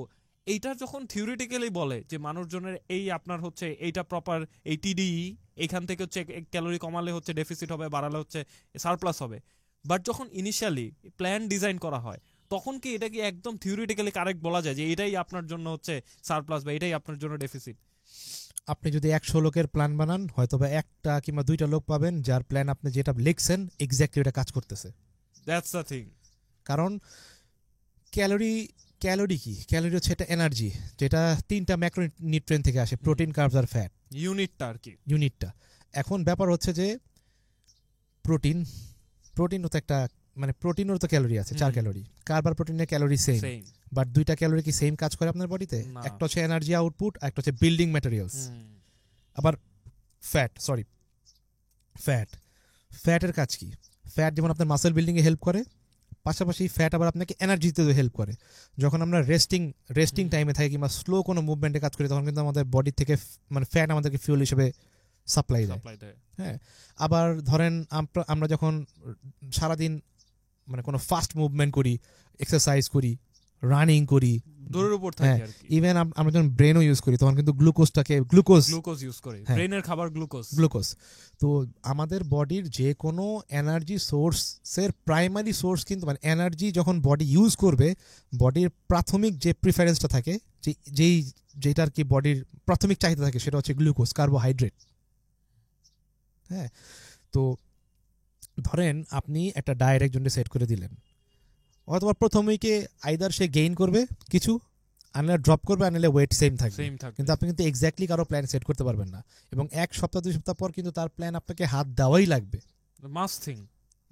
এইটা যখন থিওরিটিক্যালি বলে যে মানুষজনের এই আপনার হচ্ছে এইটা প্রপার এই টিডিই এইখান থেকে হচ্ছে ক্যালোরি কমালে হচ্ছে ডেফিসিট হবে, বাড়ালে হচ্ছে সারপ্লাস হবে, বাট যখন ইনিশিয়ালি প্ল্যান ডিজাইন করা হয় তখন কি এটা কি একদম থিওরিটিক্যালি কারেক্ট বলা যায় যে এটাই আপনার জন্য হচ্ছে সারপ্লাস বা এটাই আপনার জন্য ডেফিসিট? আপনি যদি 100 লোকের প্ল্যান বানান, হয়তো বা একটা কিংবা দুইটা লোক পাবেন যার প্ল্যান আপনি যেটা লিখছেন এক্স্যাক্টলি ওটা কাজ করতেছে। That's the thing. কারণ ক্যালোরি ক্যালোরি কি? ক্যালোরি হচ্ছে একটা এনার্জি যেটা 3টা ম্যাক্রোনিউট্রিয়েন্ট থেকে আসে, প্রোটিন, কার্বস আর ফ্যাট, ইউনিটটা আর কি। ইউনিটটা। এখন ব্যাপার হচ্ছে যে প্রোটিনও তো একটা, মানে প্রোটিনেরও তো ক্যালোরি আছে 4 ক্যালোরি, কার্ব আর প্রোটিনের ক্যালোরি সেম, সেম। বাট দুইটা ক্যালোরি কি সেম কাজ করে আপনার বডিতে? না। একটা হচ্ছে এনার্জি আউটপুট, একটা হচ্ছে বিল্ডিং ম্যাটেরিয়ালস। আবার ফ্যাটের কাজ কি? ফ্যাট যেমন আপনার মাসেল বিল্ডিংয়ে হেল্প করে, পাশাপাশি ফ্যাট আবার আপনাকে এনার্জি দিতে হেল্প করে। যখন আমরা রেস্টিং টাইমে থাকি কিংবা স্লো কোনো মুভমেন্টে কাজ করি তখন কিন্তু আমাদের বডি থেকে মানে ফ্যাট আমাদেরকে ফুয়েল হিসেবে সাপ্লাই দেয়। হ্যাঁ, আবার ধরেন আমরা যখন সারাদিন মানে কোনো ফাস্ট মুভমেন্ট করি, এক্সারসাইজ করি, রানিং করি, দৌড়ের উপর থাকি আর কি, ইভেন আমরা যখন ব্রেনও ইউজ করি তখন কিন্তু গ্লুকোজ ইউজ করি, হ্যাঁ, ব্রেনের খাবার গ্লুকোজ। তো আমাদের বডির যে কোনো এনার্জি সোর্সের প্রাইমারি সোর্স কিন্তু, মানে এনার্জি যখন বডি ইউজ করবে, বডির প্রাথমিক যে প্রিফারেন্সটা থাকে, যেটা আর কি বডির প্রাথমিক চাহিদা থাকে, সেটা হচ্ছে গ্লুকোজ, কার্বোহাইড্রেট। হ্যাঁ, তো ধরেন আপনি একটা ডায়েট একজনকে সেট করে দিলেন, অথবা প্রথম উইকে আইদার সে গেইন করবে কিছু, আনলে ড্রপ করবে, আনলে ওয়েট সেম থাকবে, কিন্তু আপনি কিন্তু এক্স্যাক্টলি কারো প্ল্যান সেট করতে পারবেন না। এবং 1 সপ্তাহ 2 সপ্তাহ পর কিন্তু তার প্ল্যান আপনাকে হাত দেওয়াই লাগবে,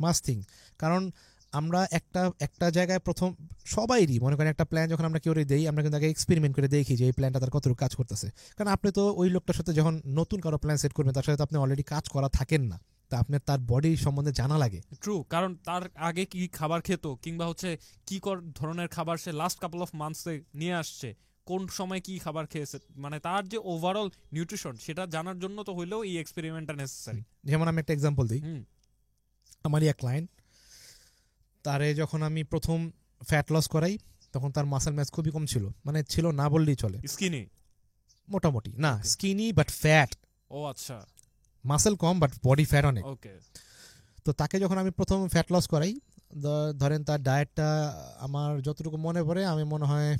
মাস্ট থিং। কারণ আমরা একটা জায়গায় প্রথম সবাইরই মনে করেন একটা প্ল্যান যখন আমরা কেউ দেই, আমরা কিন্তু আগে এক্সপেরিমেন্ট করে দেখি যে এই প্ল্যানটা তার কতটুকু কাজ করতেছে। কারণ আপনি তো ওই লোকটার সাথে যখন নতুন কারো প্ল্যান সেট করবেন, তার সাথে তো আপনি অলরেডি কাজ করা থাকেন না, তা আপনার তার বডি সম্বন্ধে জানা লাগে। ট্রু, কারণ তার আগে কি খাবার খেত কিংবা হচ্ছে কি ধরনের খাবার সে লাস্ট কাপল অফ মান্থসে নিয়ে আসছে, কোন সময় কি খাবার খেয়েছে, মানে তার যে ওভারঅল নিউট্রিশন সেটা জানার জন্য তো হইলেও এই এক্সপেরিমেন্টটা নেসেসারি। যেমন আমি একটা এক্সাম্পল দিই, আমারই এক ক্লায়েন্ট, তারে যখন আমি প্রথম ফ্যাট লস করাই তখন তার মাসেল ম্যাস খুবই কম ছিল, মানে ছিল না বললেই চলে, স্কিনি মোটামুটি, না স্কিনি বাট ফ্যাট। ও আচ্ছা, মাসেল কম বাট বডি ফ্যাট অনেক। ওকে। তো তাকে যখন আমি প্রথম ফ্যাট লস করাই, ধরেন তার ডায়েটটা আমার যতটুকু মনে পড়ে, আমি মনে হয়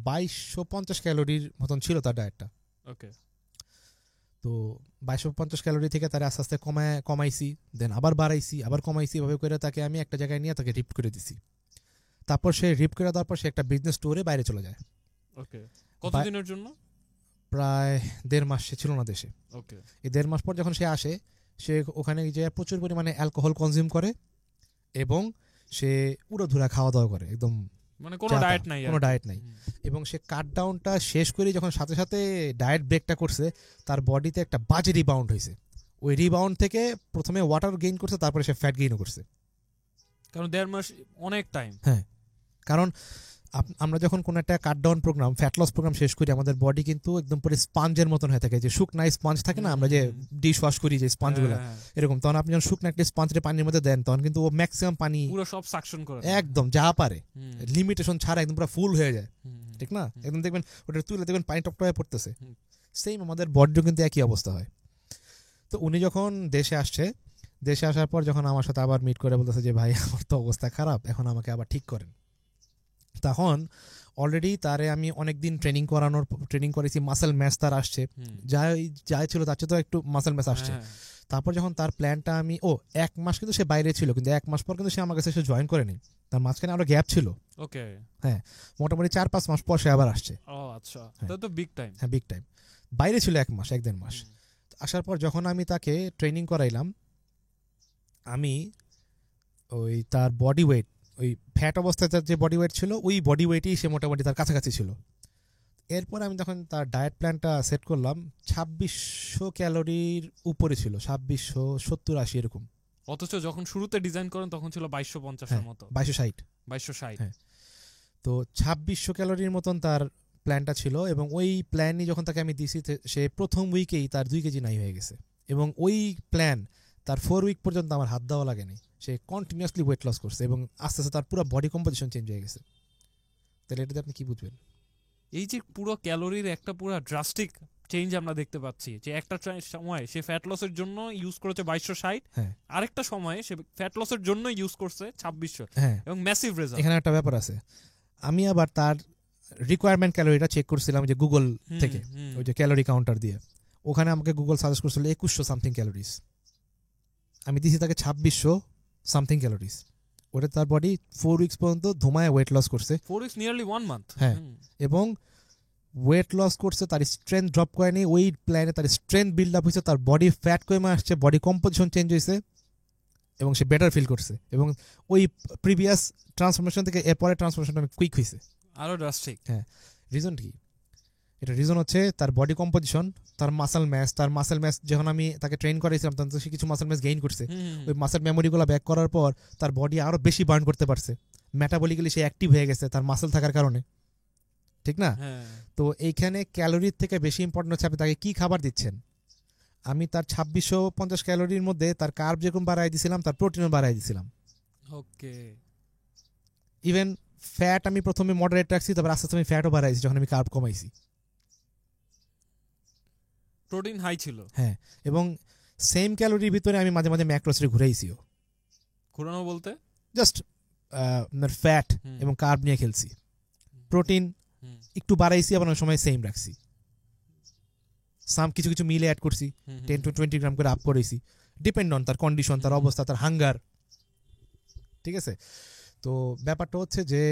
2250 ক্যালোরির মতন ছিল তার ডায়েটটা। ওকে। তো 2250 ক্যালোরি থেকে তার আস্তে আস্তে কমাইছি, দেন আবার বাড়াইছি, আবার কমাইছি, এভাবে করে তাকে আমি একটা জায়গায় নিয়ে তাকে রিপ করে দিছি। তারপর সে রিপ করে দেওয়ার পর সে একটা বিজনেস ট্যুরে বাইরে চলে যায়। ওকে, কতদিনের জন্য? প্রায় 1.5 মাস সে ছিল না দেশে। ওকে। এই 1.5 মাস পর যখন সে আসে, সে ওখানে যে প্রচুর পরিমাণে অ্যালকোহল কনজিউম করে এবং সে উড়োধুরা খাওয়া দাওয়া করে, একদম মানে কোনো ডায়েট নাই। এবং সে কাট ডাউনটা শেষ করে যখন সাথে সাথে ডায়েট ব্রেকটা করছে, তার বডিতে একটা বাজে রিবাউন্ড হয়েছে। ওই রিবাউন্ড থেকে প্রথমে ওয়াটার গেইন করছে, তারপরে সে ফ্যাট গেইনও করছে। কারণ 1.5 মাস অনেক টাইম। হ্যাঁ, কারণ আমরা যখন কোনো একটা cut down program, fat loss program শেষ করি, আমাদের বডি কিন্তু একদম পুরো স্পঞ্জের মতন হয়ে থাকে, যে শুকনা স্পঞ্জ থাকে না, আমরা যে ডিশ ওয়াশ করি যে স্পঞ্জগুলো, এরকম। তখন আপনি যখন শুকনা একটা স্পঞ্জে পানির মধ্যে দেন, তখন কিন্তু ও ম্যাক্সিমাম পানি পুরো সব সাকশন করে একদম যা পারে, লিমিটেশন ছাড়া একদম পুরো ফুল হয়ে যায়, ঠিক না? একদম দেখবেন ওটা তুলে দেখবেন পানি টপটপে পড়তেছে। সেম আমাদের বডিও কিন্তু একই অবস্থা হয়। তো উনি যখন দেশে আসার পর যখন আমার সাথে আবার মিট করে বলতেছে যে ভাই আমার তো অবস্থা খারাপ, এখন আমাকে আবার ঠিক করেন, তখন অলরেডি তারে আমি অনেকদিন ট্রেনিং করেছি, মাসেল ম্যাস তার আসছে, যাই ছিল তার চেয়ে তো একটু মাসেল ম্যাস আসছে। তারপর যখন তার প্ল্যানটা আমি 1 মাস কিন্তু সে বাইরে ছিল, কিন্তু 1 মাস পর কিন্তু সে আমার কাছে এসে জয়েন করেনি, তার মাঝখানে আরো গ্যাপ ছিল। ওকে। হ্যাঁ, মোটামুটি 4-5 মাস পর সে আবার আসছে। ও আচ্ছা, তাহলে তো বিগ টাইম। হ্যাঁ, বিগ টাইম। বাইরে ছিল 1 মাস 1.5 মাস। আসার পর যখন আমি তাকে ট্রেনিং করাইলাম, আমি ওই তার বডি ওয়েট, ওই ফ্যাট অবস্থায় তার যে বডি ওয়েট ছিল, ওই বডি ওয়েটই সে মোটামুটি তার কাছাকাছি ছিল। এরপর আমি যখন তার ডায়েট প্ল্যানটা সেট করলাম, 2600 ক্যালোরির উপরে ছিল, 2670-80 এরকম। অথচ যখন শুরুতে ডিজাইন করেন তখন ছিল 2250 এর মতো, 2260। হ্যাঁ, তো 2600 ক্যালোরির মতন তার প্ল্যানটা ছিল। এবং ওই প্ল্যানই যখন তাকে আমি দিছি, সে প্রথম উইকেই তার 2 কেজি নাই হয়ে গেছে। এবং ওই প্ল্যান তার 4 উইক পর্যন্ত আমার হাত দেওয়া লাগেনি, সে কন্টিনিউয়াসলি ওয়েট লস করছে এবং আস্তে আস্তে তার পুরো বডি কম্পোজিশন চেঞ্জ হয়ে গেছে। তাহলে এটাতে আপনি কি বুঝবেন? এই যে পুরো ক্যালোরির একটা পুরো ড্রাস্টিক চেঞ্জ আমরা দেখতে পাচ্ছি, যে একটা সময় সে ফ্যাট লসের জন্য ইউজ করেছে 2260, হ্যাঁ আরেকটা সময়ে সে ফ্যাট লসের জন্য ইউজ করছে 2600, হ্যাঁ, এবং ম্যাসিভ রেজাল্ট। এখানে একটা ব্যাপার আছে, আমি আবার তার রিকোয়ারমেন্ট ক্যালোরিটা চেক করছিলাম যে গুগল থেকে, ওই যে ক্যালোরি কাউন্টার দিয়ে, ওখানে আমাকে গুগল সাজেস্ট করছিল 2100 সামথিং ক্যালোরিজ, আমি দিয়েছি তাকে 2600 সামথিং ক্যালোরিজ। ওটা তার বডি 4 উইকস পর্যন্ত ধুমায় ওয়েট লস করছে। 4 উইকস নিয়ারলি 1 মান্থ। হ্যাঁ, এবং ওয়েট লস করছে, তার স্ট্রেংথ ড্রপ করেনি, ওই প্ল্যানে তার স্ট্রেংথ বিল্ড আপ হয়েছে, তার বডি ফ্যাট কমে আসছে, বডি কম্পোজিশন চেঞ্জ হয়েছে এবং সে বেটার ফিল করছে, এবং ওই প্রিভিয়াস ট্রান্সফরমেশন থেকে এরপরে ট্রান্সফরমেশনটা অনেক কুইক হয়েছে। আরো ড্রাস্টিক। হ্যাঁ, রিজন কি? এটা রিজন হচ্ছে তার বডি কম্পোজিশন, তার মাসেল ম্যাস যখন আমি তাকে ট্রেন করেছিলাম তখন তো সে কিছু মাসেল ম্যাস গেইন করছে, ওই মাসেল মেমোরিগুলো ব্যাক করার পর তার বডি আরো বেশি বার্ন করতে পারছে, মেটাবলিক্যালি সে অ্যাক্টিভ হয়ে গেছে তার মাসেল থাকার কারণে, ঠিক না? তো এইখানে ক্যালোরির থেকে বেশি ইম্পর্টেন্ট হচ্ছে আপনি তাকে কি খাবার দিচ্ছেন। আমি তার 2650 ক্যালোরির মধ্যে তার কার্ব যেরকম বাড়াই দিয়েছিলাম, তার প্রোটিনও বাড়াই দিয়েছিলাম। ওকে। ইভেন ফ্যাট আমি প্রথমে মডারেট রাখছি, তারপর আস্তে আস্তে আমি ফ্যাটও বাড়াইছি যখন আমি কার্ব কমাইছি। প্রোটিন হাই ছিল। হ্যাঁ, এবং সেম ক্যালোরির ভিতরে আমি মাঝে মাঝে ম্যাক্রোসে ঘুরাইছিও। ঘুরানো বলতে জাস্ট ফ্যাট এবং কার্ব নিয়ে খেলছি, প্রোটিন একটু বাড়াইছি, আবার অনেক সময় সেম রাখছি, কিছু কিছু মিলে অ্যাড করছি, 10 to 20 গ্রাম করে আপ করেছি, ডিপেন্ড অন তার কন্ডিশন, তার অবস্থা, তার হাঙ্গার। ঠিক আছে? তো ব্যাপারটা হচ্ছে যে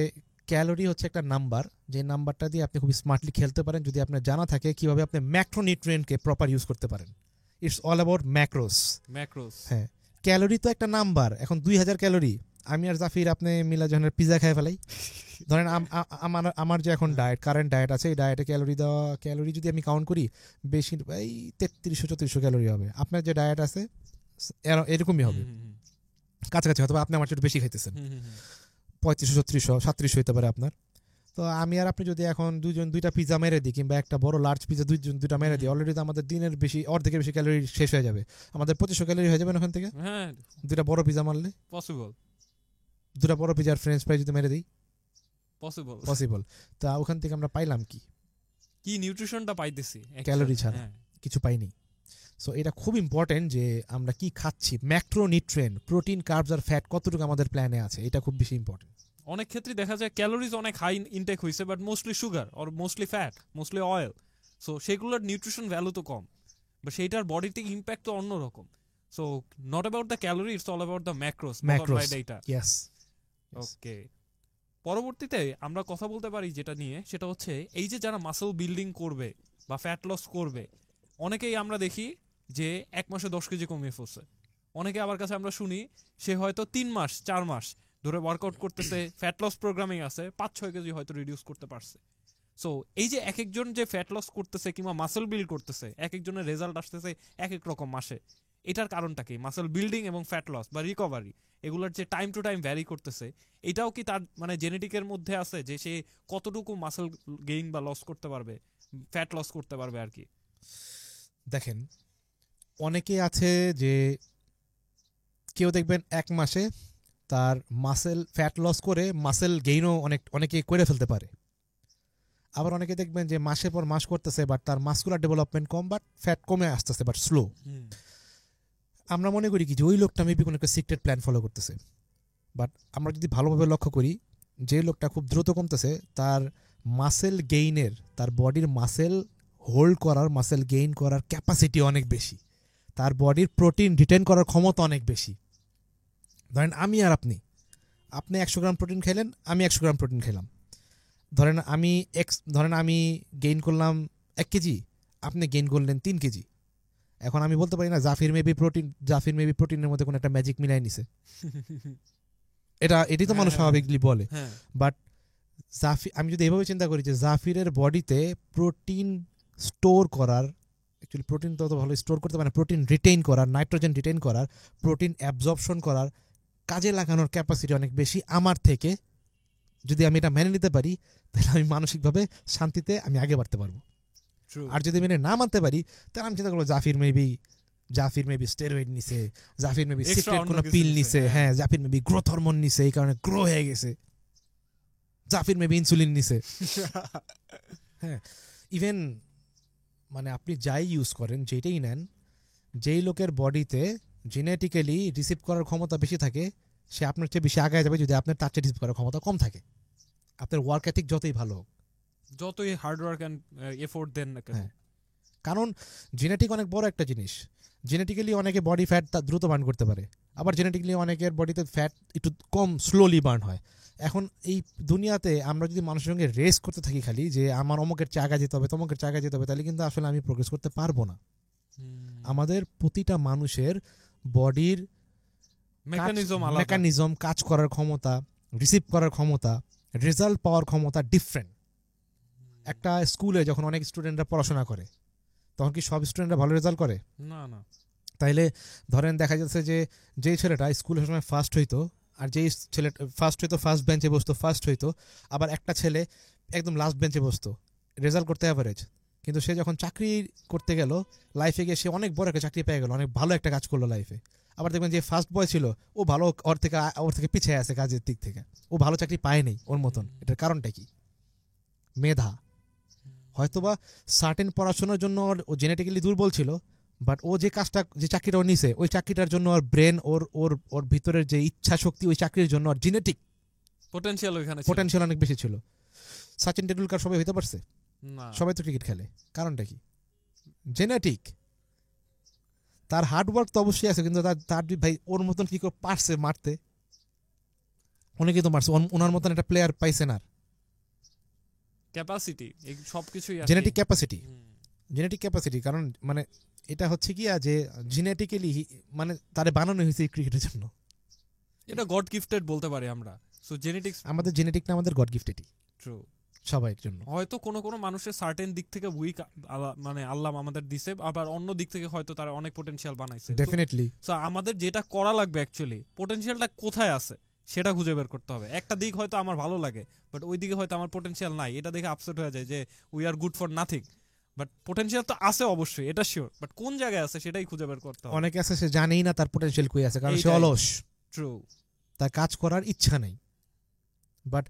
ক্যালোরি হচ্ছে একটা নাম্বার, যে নাম্বারটা দিয়ে আপনি খুব স্মার্টলি খেলতে পারেন যদি আপনার জানা থাকে কিভাবে আপনি ম্যাক্রোনিউট্রিয়েন্টকে প্রপার ইউজ করতে পারেন। It's all about macOS. হ্যাঁ, ক্যালোরি তো একটা নাম্বার। এখন 2000 ক্যালোরি আমি আর জাফির আপনি মিলা যখন পিজা খাই ফেলাই, ধরেন আমার যে এখন কারেন্ট ডায়েট আছে, এই ডায়েটে ক্যালোরি যদি আমি কাউন্ট করি বেশি এই 3300-3400 ক্যালোরি হবে। আপনার যে ডায়েট আছে এরকমই হবে, কাছাকাছি, হয়তো আপনি আমার চেয়ে বেশি খাইতেছেন, 3500-3600-3700 হতে পারে আপনার। তো আমি আর আপনি যদি এখন দুইটা পিজা মেরে দিই, কিংবা একটা বড় লার্জ পিজা দুইটা মেরে দিই, অলরেডি তো আমাদের দিনের অর্ধেকের বেশি ক্যালোরি শেষ হয়ে যাবে, আমাদের 2500 ক্যালোরি হয়ে যাবে ওখান থেকে। দুইটা বড় পিজা মারলে পসিবল, দুটা বড় পিজার ফ্রেঞ্চ ফ্রাই যদি মেরে দিই পসিবল। তা ওখান থেকে আমরা পাইলাম কি নিউট্রিশনটা পাইতেছি, ক্যালোরি ছাড়া কিছু পাইনি। সো এটা খুব ইম্পর্টেন্ট যে আমরা কি খাচ্ছি, ম্যাক্রোনিউট্রিয়েন্ট, প্রোটিন, কার্বস আর ফ্যাট কতটুকু আমাদের প্ল্যানে আছে, এটা খুব বেশি ইম্পর্টেন্ট। অনেক ক্ষেত্রে দেখা যায় ক্যালোরিজ অনেক হাই ইনটেক হয়েছে, but mostly sugar or mostly fat, mostly oil. So সেগুলোর নিউট্রিশন ভ্যালু তো কম, বা সেইটার বডিতে ইম্প্যাক্ট তো অন্যরকম। So not about the calorie, it's all about the macros. Okay, পরবর্তীতে আমরা কথা বলতে পারি যেটা নিয়ে, সেটা হচ্ছে এই যে যারা মাসল বিল্ডিং করবে বা ফ্যাট লস করবে, অনেকেই আমরা দেখি যে 1 মাসে 10 কেজি কমিয়ে ফেলছে। অনেকে আবার কাছে আমরা শুনি সে হয়তো 3 মাস 4 মাস ধরে ওয়ার্কআউট করতেছে, ফ্যাট লস প্রোগ্রামিং আছে, 5-6 কেজি হয়তো রিডিউস করতে পারছে। সো এই যে এক একজন যে ফ্যাট লস করতেছে কিংবা মাসল বিল্ড করতেছে, এক একজনের রেজাল্ট আসতেছে এক এক রকম মাসে। এটার কারণটা কি? মাসল বিল্ডিং এবং ফ্যাট লস বা রিকভারি, এগুলোর যে টাইম টু টাইম ভ্যারি করতেছে, এটাও কি তার মানে জেনেটিকের মধ্যে আছে যে সে কতটুকু মাসল গেইন বা লস করতে পারবে, ফ্যাট লস করতে পারবে আর কি? দেখেন, অনেকে আছে যে কেউ দেখবেন 1 মাসে তার মাসেল ফ্যাট লস করে মাসেল গেইনও অনেকে করে ফেলতে পারে। আবার অনেকে দেখবেন যে মাসের পর মাস করতেছে, বাট তার muscular development com, but fat কমে আসতেছে, বাট স্লো। আমরা মনে করি কি যে ওই লোকটা মেবি কোনো একটা সিক্রেট প্ল্যান ফলো করতেছে, বাট আমরা যদি ভালোভাবে লক্ষ্য করি, যে লোকটা খুব দ্রুত কমতেছে, তার মাসেল গেইনের, তার বডির মাসেল হোল্ড করার, মাসেল গেইন করার ক্যাপাসিটি অনেক বেশি, তার বডির প্রোটিন রিটেন করার ক্ষমতা অনেক বেশি। ধরেন আমি আর আপনি 100 গ্রাম প্রোটিন খেলেন, আমি 100 গ্রাম প্রোটিন খেলাম। ধরেন আমি গেইন করলাম 1 কেজি, আপনি গেইন করলেন 3 কেজি। এখন আমি বলতে পারি না জাফির মেবি প্রোটিনের মধ্যে কোনো একটা ম্যাজিক মিলাই নিছে, এটাই তো মানুষ স্বাভাবিকলি বলে। বাট আমি যদি এভাবে চিন্তা করি যে জাফিরের বডিতে প্রোটিন স্টোর করার, অ্যাকচুয়ালি প্রোটিন তো ভালো স্টোর করতে পারে না, প্রোটিন রিটেইন করার, নাইট্রোজেন রিটেইন করার, প্রোটিন অ্যাবজর্পশন করার, কাজে লাগানোর ক্যাপাসিটি অনেক বেশি আমার থেকে। যদি আমি এটা মেনে নিতে পারি, তাহলে আমি মানসিকভাবে শান্তিতে আমি আগে বাড়তে পারবো। আর যদি মেনে না মানতে পারি, তাহলে আমি চিন্তা করবো Zafir maybe Zafir maybe steroid নিছে, জাফির মেবি Extra সিক্রেট অন্য কোনো কিছু পিল নিছে, নিছে, হ্যাঁ জাফির মেবি গ্রোথ হরমোন নিছে এই কারণে গ্রো হয়ে গেছে, জাফির মেবি ইনসুলিন নিছে। হ্যাঁ ইভেন মানে আপনি যাই ইউজ করেন, যেটাই নেন, যেই লোকের বডিতে জেনেটিক্যালি রিসিভ করার ক্ষমতা বেশি থাকে সে আপনার চেয়ে বেশি আগায় যাবে যদি আপনার তার চেয়ে রিসিভ করার ক্ষমতা কম থাকে, আপনার ওয়ার্ক এথিক যতই ভালো হোক। যতই হার্ড ওয়ার্ক এন্ড এফোর্ট দেন না কেন। হ্যাঁ। কারণ জেনেটিক অনেক বড় একটা জিনিস। জেনেটিক্যালি অনেকে বডি ফ্যাট তা দ্রুত বার্ন করতে পারে, আবার জেনেটিক্যালি অনেকের বডিতে ফ্যাট একটু কম স্লোলি বার্ন হয়। এখন এই দুনিয়াতে আমরা যদি মানুষের সঙ্গে রেস করতে থাকি খালি যে আমার অমুকের চাগা যেতে হবে তমুকের চাগা যেতে হবে, তাহলে কিন্তু আসলে আমি প্রোগ্রেস করতে পারবো না। আমাদের প্রতিটা মানুষের বডির মেকানিজম, কাজ করার ক্ষমতা, রিসিভ করার ক্ষমতা, রেজাল্ট পাওয়ার ক্ষমতা ডিফারেন্ট। একটা স্কুলে যখন অনেক স্টুডেন্টরা পড়াশোনা করে তখন কি সব স্টুডেন্টরা ভালো রেজাল্ট করে? না না। তাইলে ধরেন দেখা যাচ্ছে যে যেই ছেলেটা স্কুলের সময় ফার্স্ট হইতো আর যেই ছেলে ফার্স্ট হইতো ফার্স্ট বেঞ্চে বসতো ফার্স্ট হইতো, আবার একটা ছেলে একদম লাস্ট বেঞ্চে বসতো, রেজাল্ট করতে অ্যাভারেজ, কিন্তু সে যখন চাকরি করতে গেল লাইফে গিয়ে সে অনেক বড় একটা চাকরি পেয়ে গেল, অনেক ভালো একটা কাজ করলো লাইফে। আবার দেখবেন যে ফার্স্ট বয় ছিল ও ভালো, ওর থেকে পিছিয়ে আছে কাজের দিক থেকে, ও ভালো চাকরি পায়নি ওর মতন। এটার কারণটা কি? মেধা। হয়তোবা সার্টেন পড়াশোনার জন্য ও জেনেটিক্যালি দুর্বল ছিল, বাট ও যে কাজটা যে চাকরিটা ও নিছে ওই চাকরিটার জন্য ওর ব্রেন ওর ওর ওর ভিতরের যে ইচ্ছা শক্তি ওই চাকরির জন্য ওর জেনেটিক পোটেনশিয়াল অনেক বেশি ছিল। সচিন টেন্ডুলকার সবাই হইতে পারছে? সবাই তো ক্রিকেট খেলে, কারণটা কি? জেনেটিক। তার হার্ডওয়ার্ক তো অবশ্যই আছে, কিন্তু তার ভাই ওর মতন কি করে পারছে মারতে? অনেকেই তো মারছে, ওনার মতন একটা প্লেয়ার পাইছে না। ক্যাপাসিটি সবকিছুই জেনেটিক ক্যাপাসিটি। কারণ মানে এটা হচ্ছে কি যে জেনেটিক্যালি মানে তারে বানানো হয়েছে ক্রিকেটের জন্য। এটা গড গিফটেড বলতে পারি আমরা। সো জেনেটিক্স, আমাদের জেনেটিকটা আমাদের গড গিফটেডই ট্রু সবার জন্য। হয়তো কোনো মানুষের সার্টেন দিক থেকে উইক মানে আল্লাহ আমাদের দিছে, আবার অন্য দিক থেকে হয়তো তারা অনেক পটেনশিয়াল বানাইছে। ডেফিনেটলি। সো আমাদের যেটা করা লাগবে অ্যাকচুয়ালি পটেনশিয়ালটা কোথায় আছে সেটা খুঁজে বের করতে হবে। একটা দিক হয়তো আমার ভালো লাগে বাট ওই দিকে হয়তো আমার পটেনশিয়াল নাই, এটা দেখে আপসেট হয়ে যায় যে we are good for nothing. But potential তো আছে অবশ্যই, এটা শিওর, বাট কোন জায়গায় আছে সেটাই খুঁজে বের করতে হবে। অনেকে আছে সে জানেই না তার পটেনশিয়াল কই আছে, কারণ সে অলস, ট্রু, তার কাজ করার ইচ্ছা নেই। বাট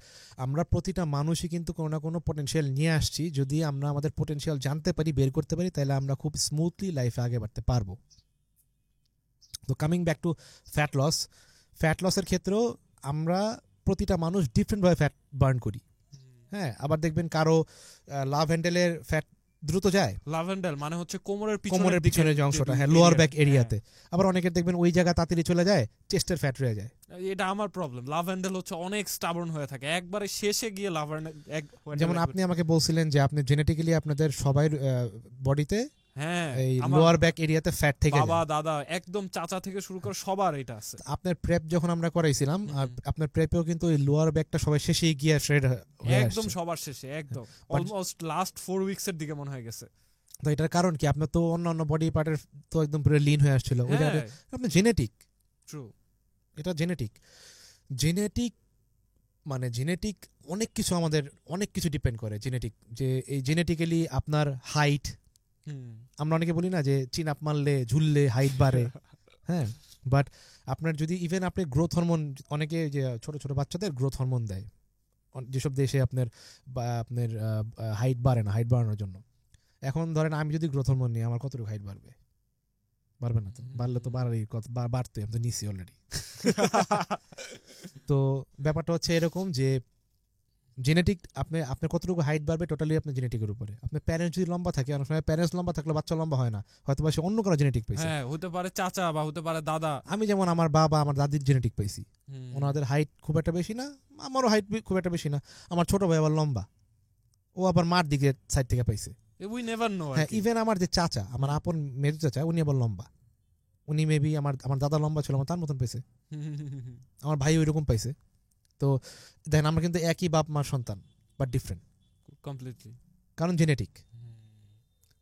আমরা প্রতিটা মানুষই কিন্তু কোনো না কোনো পটেনশিয়াল নিয়ে আসছি। যদি আমরা আমাদের পটেনশিয়াল জানতে পারি, বের করতে পারি, তাহলে আমরা খুব স্মুথলি লাইফে আগে বাড়তে পারবো। তো কামিং ব্যাক টু ফ্যাট লসের ক্ষেত্রেও আমরা প্রতিটা মানুষ ডিফারেন্টভাবে ফ্যাট বার্ন করি। হ্যাঁ, আবার দেখবেন কারো লাভ হ্যান্ডেলের ফ্যাট দ্রুত যায়। লাভ হ্যান্ডেল মানে হচ্ছে কোমরের পিছনের যে অংশটা, হ্যাঁ লোয়ার ব্যাক এরিয়াতে। আবার অনেকের দেখবেন ওই জায়গা তাড়াতাড়ি চলে যায়, চেস্টের ফ্যাট রয়ে যায়। এটা আমার প্রবলেম। লাভ হ্যান্ডেল হচ্ছে অনেক স্টাবর্ন হয়ে থাকে, একবারে শেষে গিয়ে লাভ হ্যান্ডেল। যেমন আপনি আমাকে বলছিলেন যে আপনি জেনেটিক্যালি আপনাদের সবাই বডিতে হ্যাঁ এই লোয়ার ব্যাক এরিয়াতে ফ্যাট থেকে বাবা দাদা একদম চাচা থেকে শুরু করে সবার এটা আছে। আপনার প্রেপ যখন আমরা করাইছিলাম, আর আপনার প্রেপেও কিন্তু ওই লোয়ার ব্যাকটা সবাই শেষেই গিয়ে শ্রেড একদম সবার শেষে, একদম অলমোস্ট লাস্ট 4 উইকস এর দিকে মনে হয়ে গেছে। তো এটার কারণ কি? আপনার তো অন্যান্য বডি পার্টের তো একদম পুরো লিন হয়ে আসছিল, ওই জায়গাটা আপনার জেনেটিক। ট্রু, এটা জেনেটিক মানে জেনেটিক অনেক কিছু, আমাদের অনেক কিছু ডিপেন্ড করে জেনেটিক। যে এই জেনেটিক্যালি আপনার হাইট, আমরা অনেকে বলি না যে চিন আপ মারলে ঝুললে হাইট বাড়ে, হ্যাঁ, বাট আপনার যদি ইভেন আপনি গ্রোথ হরমোন, অনেকে যে ছোট ছোট বাচ্চাদের গ্রোথ হরমোন দেয় যেসব দেশে আপনার হাইট বাড়ে না, হাইট বাড়ানোর জন্য। এখন ধরেন আমি যদি গ্রোথ হরমোন নিই, আমার কতটুকু হাইট বাড়বে? বাড়বে না তো, বাড়লে তো বাড়তোই, আমি তো নিচ্ছি অলরেডি। তো ব্যাপারটা হচ্ছে এরকম যে জেনেটিক, আপনার কতটুকু হাইট বাড়বে টোটালি আপনার জেনেটিকের উপরে। আপনার প্যারেন্টস যদি লম্বা থাকে, অনেক সময় প্যারেন্টস লম্বা থাকলে বাচ্চা লম্বা হয় না, হয়তো বা সে অন্য কোনো জেনেটিক পাইছে। হ্যাঁ, হতে পারে চাচা বা হতে পারে দাদা। আমি যেমন আমার বাবা আমার দাদির জেনেটিক পাইছি, ওনাদের হাইট খুব একটা বেশি না, আমারও হাইট খুব একটা বেশি না। আমার ছোট ভাই আবার লম্বা, ও আবার মার দিকের সাইড থেকে পাইছে। We never know. হ্যাঁ, ইভেন আমার যে চাচা, আমার আপন মেজো চাচা, উনি আবার লম্বা, উনি মেবি আমার দাদা লম্বা ছিল, আমার তার মতন পাইছে। আমার ভাই ওইরকম পাইছে। তো দেখেন আমরা কিন্তু একই বাপ মার সন্তান, বাট ডিফারেন্ট কমপ্লিটলি, কারণ জেনেটিক।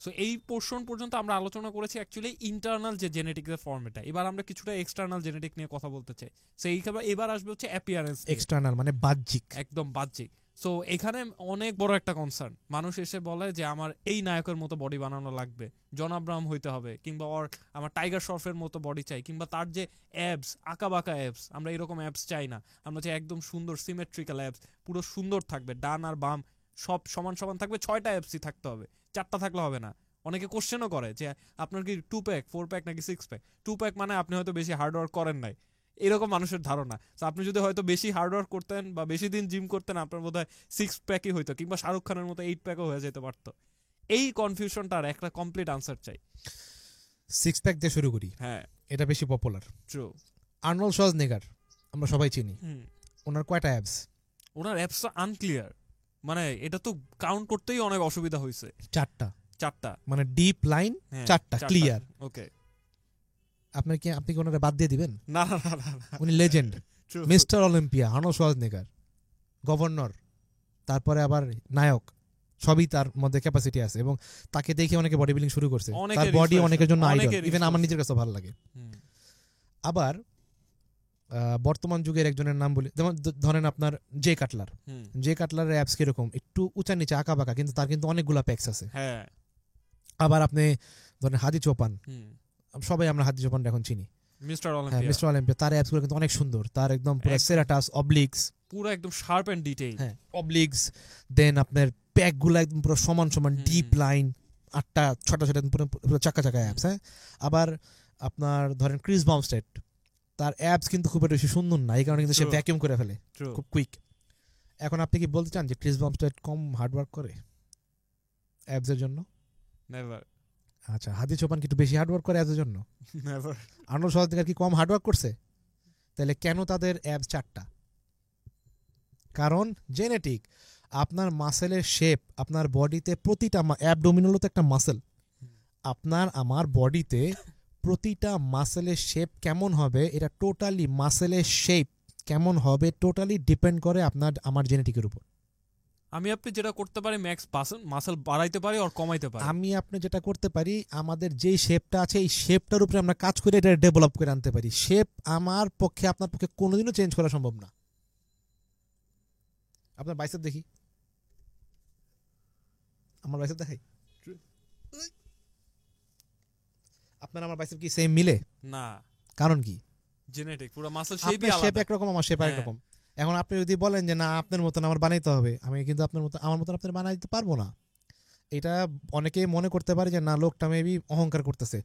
সো এই পোর্শন পর্যন্ত আমরা আলোচনা করেছি অ্যাকচুয়ালি ইন্টারনাল যে জেনেটিক্সের ফর্মেটটা। এবার আমরা কিছুটা এক্সটার্নাল জেনেটিক নিয়ে কথা বলতে চাই। সো এবার আসবে হচ্ছে অ্যাপিয়ারেন্স। এক্সটার্নাল মানে বাহ্যিক, একদম বাহ্যিক। সো এখানে অনেক বড় একটা কনসার্ন, মানুষ এসে বলে যে আমার এই নায়কের মতো বডি বানানো লাগবে, জন আব্রাহাম হইতে হবে, কিংবা আমার টাইগার শ্রফের মতো বডি চাই, কিংবা তার যে অ্যাবস, আঁকা বাঁকা অ্যাবস, আমরা এরকম অ্যাবস চাই না, আমরা চাই একদম সুন্দর সিমেট্রিক্যাল অ্যাবস, পুরো সুন্দর থাকবে, ডান আর বাম সব সমান সমান থাকবে, 6টা অ্যাবসই থাকতে হবে, 4টা থাকলে হবে না। অনেকে কোশ্চেনও করে যে আপনার কি 2 প্যাক, 4 প্যাক নাকি 6 প্যাক। 2 প্যাক মানে আপনি হয়তো বেশি হার্ডওয়ার্ক করেন নাই, এরকম মানুষের ধারণা। তো আপনি যদি হয়তো বেশি হার্ডওয়ার্ক করতেন বা বেশি দিন জিম করতেন, আপনার বোধহয় 6 প্যাকই হইতো, কিংবা শাহরুখ খানের মতো 8 প্যাকও হয়ে যেতে পারতো। এই কনফিউশনটার একটা কমপ্লিট আনসার চাই। 6 প্যাক দিয়ে শুরু করি, হ্যাঁ, এটা বেশি পপুলার। ট্রু। আর্নল্ড শোয়ার্জনেগার আমরা সবাই চিনি, হুম, ওনার কয়টা অ্যাবস? ওনার অ্যাপসটা আনক্লিয়ার, মানে এটা তো কাউন্ট করতেই অনেক অসুবিধা হয়েছে। 4টা, 4টা, মানে ডিপ লাইন হ্যাঁ, 4টা ক্লিয়ার। ওকে। আপনি কি ওনারা বাদ দিয়ে দিবেন? না না না না, উনি legend, true. Mister Olympia Arnold Schwarzenegger, governor, তারপরে আবার নায়ক, সবই তার মধ্যে ক্যাপাসিটি আছে, এবং তাকে দেখে অনেকে বডি বিল্ডিং শুরু করছে। অনেকের তার বডি inspiration, অনেকের জন্য আইডল, অনেকের ইভেন আমার inspiration। নিজের কাছে ভালো লাগে। হুম, আবার বর্তমান যুগের একজনের নাম বলি, যেমন ধরেন আপনার জে কাটলার। হুম, জে কাটলারের অ্যাপস কিরকম, একটু উঁচা নিচে আঁকা বাঁকা, কিন্তু তার কিন্তু অনেকগুলা প্যাক্স আছে। হ্যাঁ, আবার আপনি ধরেন হাদি চোপান, হুম, সবাই আমরা হাদি চোপান এখন চিনি, মিস্টার হ্যাঁ অলিম্পিয়া, মিস্টার অলিম্পিয়া, তার অ্যাপস গুলো কিন্তু অনেক সুন্দর, তার একদম পুরো একদম। সেরাটাস, অবলিক্স, পুরো একদম শার্প এন্ড ডিটেইল। হ্যাঁ অবলিক্স, দেন আপনার প্যাক গুলো একদম পুরো সমান সমান, হুম। ডিপ লাইন, 8টা 6টা 6টা পুরো পুরো চাকা চাকা অ্যাপস। হ্যাঁ, আবার আপনার ধরেন ক্রিস বামস্টেড, তার অ্যাপস কিন্তু খুব একটা বেশি সুন্দর না, এই কারণে কিন্তু সে True. ভ্যাকিউম করে ফেলে ট্রু। খুব কুইক। এখন আপনি কি বলতে চান যে ক্রিস বামস্টেড কম হার্ডওয়ার্ক করে অ্যাবসের জন্য? নেভার, আচ্ছা, হাদি চোপান কি একটু বেশি হার্ডওয়ার্ক করে অ্যাবসের জন্য? নেভার। আর্নল্ড শোয়ার্জনেগার কি কম হার্ডওয়ার্ক করছে? তাহলে কেন তাদের অ্যাবস 4টা? কারণ জেনেটিক। আপনার মাসেলের শেপ, আপনার বডিতে প্রতিটা অ্যাবডোমিনালও তো একটা মাসেল, আপনার আমার বডিতে প্রতিটা মাসেলের শেপ কেমন হবে, এটা টোটালি মাসেলের শেপ কেমন হবে টোটালি ডিপেন্ড করে আপনার আমার জেনেটিকের উপর। আপনি যেটা করতে পারি ম্যাক্স মাসল বাড়াইতে পারি আর কমাইতে পারি। আপনি যেটা করতে পারি, আমাদের যেই শেপটা আছে এই শেপটার উপরে আমরা কাজ করে এটা ডেভেলপ করে আনতে পারি। শেপ আমার পক্ষে আপনার পক্ষে কোনোদিনও চেঞ্জ করা সম্ভব না। আপনার বাইসেপ দেখি, আমার বাইসেপ দেখাই, আপনার আমার বাইসেপ কি সেম মিলে? না, কারণ কি? জেনেটিক, পুরো মাসল শেপই আপনার শেপ আলাদা। একরকম, আমার শেপ হ্যাঁ। একরকম। এখন আপনি যদি বলেন যে না আপনার মতন আমার বানাইতে হবে, আমি কিন্তু আমার মতন আপনার বানাই দিতে পারবো না। এটা অনেকেই মনে করতে পারে যে না লোকটা মেবি অহংকার করতেছে।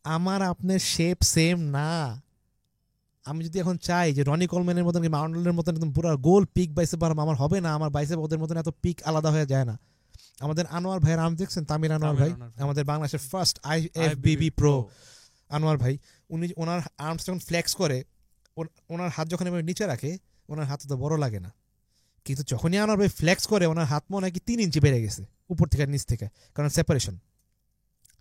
আমার আপনার শেপ সেম না। আমি যদি এখন চাই যে রনি কলম্যানের মতন কিংবা আর্নল্ডের মতন একদম পুরো গোল পিক বাইসেপ বানাবো, আমার হবে না। আমার বাইসেপ ওদের মতন এত পিক আলাদা হয়ে যায় না। আমাদের আনোয়ার ভাইয়ের আর্ম দেখছেন, তামির আনোয়ার ভাই, আমাদের বাংলাদেশের ফার্স্ট IFBB প্রো আনোয়ার ভাই, উনি ওনার আর্মস যখন ফ্লেক্স করে, ওনার হাত যখন এভাবে নিচে রাখে, ওনার হাত তো বড় লাগে না, কিন্তু যখনই আনোয়ার ভাই ফ্লেক্স করে ওনার হাত মনে হয় কি 3 ইঞ্চি বেড়ে গেছে উপর থেকে নিচ থেকে, কারণ সেপারেশন।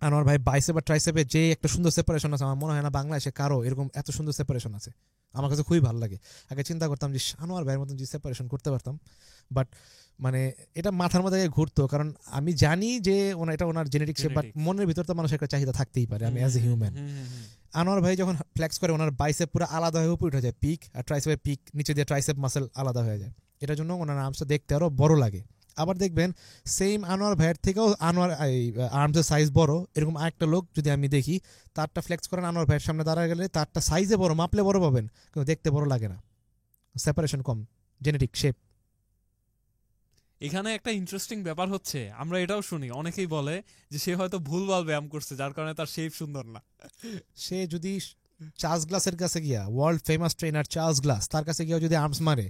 আনোয়ার ভাই বাইসেপ আর ট্রাইসেপে যে একটা সুন্দর সেপারেশন আছে, আমার মনে হয় না বাংলাদেশে কারো এরকম এত সুন্দর সেপারেশন আছে। আমার কাছে খুবই ভালো লাগে। আগে চিন্তা করতাম যে আনোয়ার ভাইয়ের মতন যে সেপারেশন করতে পারতাম, বাট মানে এটা মাথার মধ্যে ঘুরতো, কারণ আমি জানি যে এটা ওনার জেনেটিক শেপ, বাট মনের ভিতর তো মানুষের একটা চাহিদা থাকতেই পারে, আমি অ্যাজ এ হিউম্যান। আনোয়ার ভাই যখন ফ্লেক্স করে ওনার বাইসেপ পুরো আলাদা হয়ে উপরে উঠে যায় পিক, আর ট্রাইসেপের পিক নিচে দিয়ে ট্রাইসেপ মাসেল আলাদা হয়ে যায়। এটার জন্য ওনার আর্মসটা দেখতে আরো বড় লাগে। আবার দেখবেন সেম আনোয়ার ভাইয়ের থেকেও আনোয়ার আর্মসের সাইজ বড় এরকম আরেকটা লোক যদি আমি দেখি, তারটা ফ্লেক্স করেন আনোয়ার ভাইয়ের সামনে দাঁড়ায় গেলে তারটা সাইজে বড়, মাপলে বড় পাবেন, কিন্তু দেখতে বড় লাগে না, সেপারেশন কম, জেনেটিক শেপ। এখানে একটা ইন্টারেস্টিং ব্যাপার হচ্ছে, আমরা এটাও শুনি, অনেকেই বলে যে সে হয়তো ভুলভাল ব্যায়াম করছে যার কারণে তার শেপ সুন্দর না। সে যদি চার্লস গ্লাসের কাছে গিয়া, world famous trainer Charles glass, তার কাছে গিয়ে যদি আর্মস মারে,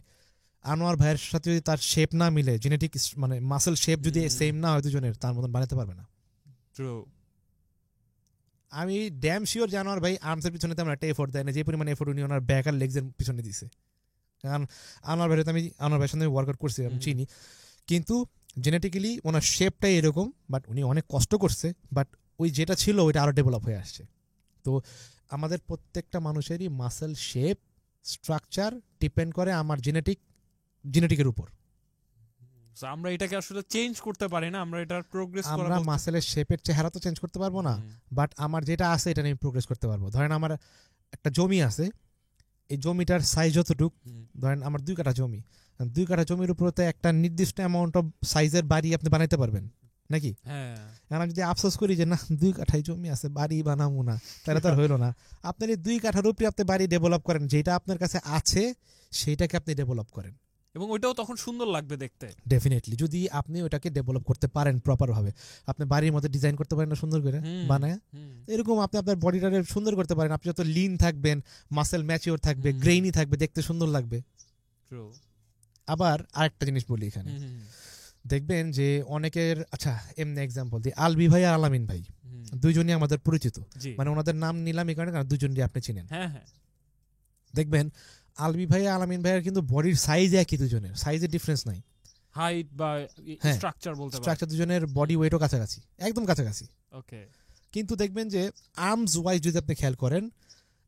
আনোয়ার ভাইয়ের সাথে যদি তার শেপ না মিলে, জেনেটিক মানে মাসেল শেপ যদি সেম না হয় দুজনের, তার মতন বানাতে পারবে না। ট্রু। আমি ড্যাম শিওর যে আনোয়ার ভাই আর্মসের পিছনে তেমন একটা এফোর্ট দেয় না যে পরিমাণ এফোর্ট উনি ওনার ব্যাক আর লেগসের পিছনে দিছে। কারণ আনোয়ার ভাইয়ের সাথে আমি ওয়ার্কআউট করছি, আমি চিনি, কিন্তু জেনেটিক্যালি ওনার শেপটাই এরকম, বাট উনি অনেক কষ্ট করছে, বাট ওই যেটা ছিল ওইটা আরো ডেভেলপ হয়ে আসছে। তো আমাদের প্রত্যেকটা মানুষেরই মাসেল শেপ স্ট্রাকচার ডিপেন্ড করে আমার জেনেটিকের উপর। আমরা এটাকে আসলে চেঞ্জ করতে পারি না, আমরা এটার প্রোগ্রেস করা, আমরা মাসেলের শেপের চেহারা তো চেঞ্জ করতে পারবো না, বাট আমার যেটা আছে এটা নিয়ে প্রোগ্রেস করতে পারবো। ধরেন আমার একটা জমি আছে, এই জমিটার সাইজ যতটুক, ধরেন আমার 2 কাঠা জমি, 2 কাঠা জমির উপরে তো একটা নির্দিষ্ট অ্যামাউন্ট অফ সাইজের বাড়ি আপনি বানাইতে পারবেন নাকি? হ্যাঁ এখন আমি যদি আফসোস করি যে না 2 কাঠায় জমি আছে বাড়ি বানাবো না, তাহলে তো আর হইলো না। আপনার এই 2 কাঠার উপরে আপনি বাড়ি ডেভেলপ করেন, যেটা আপনার কাছে আছে সেইটাকে আপনি ডেভেলপ করেন। এবং ওইটাও তখন সুন্দর লাগবে দেখতে। ডেফিনেটলি যদি আপনি ওটাকে ডেভেলপ করতে পারেন প্রপার ভাবে, আপনি বাড়ির মধ্যে ডিজাইন করতে পারেন না সুন্দর করে বানায়, এরকম আপনি আপনার বডিটাকে সুন্দর করতে পারেন। আপনি যত লিন থাকবেন, মাসেল ম্যাচিওর থাকবে, গ্রেইনি থাকবে, দেখতে সুন্দর লাগবে। আবার আরেকটা জিনিস বলি এখানে, দেখবেন যে অনেকের, আচ্ছা এমনি এক্সাম্পল দিই, আলবি ভাই আর আলামিন ভাই দুইজনই আমাদের পরিচিত, মানে ওনাদের নাম নিলাম এই কারণে কারণ দুজনই আপনি চিনেন। দেখবেন আলবি ভাই আর আলামিন ভাইয়ের কিন্তু বডির সাইজ একই, দুজনের সাইজের ডিফারেন্স নাই, হাইট বা স্ট্রাকচার বলতে পারেন, স্ট্রাকচার দুজনের বডি ওয়েটও কাছাকাছি, একদম কাছাকাছি। ওকে, কিন্তু দেখবেন যে আর্মস ওয়াইজ যদি আপনি খেয়াল করেন,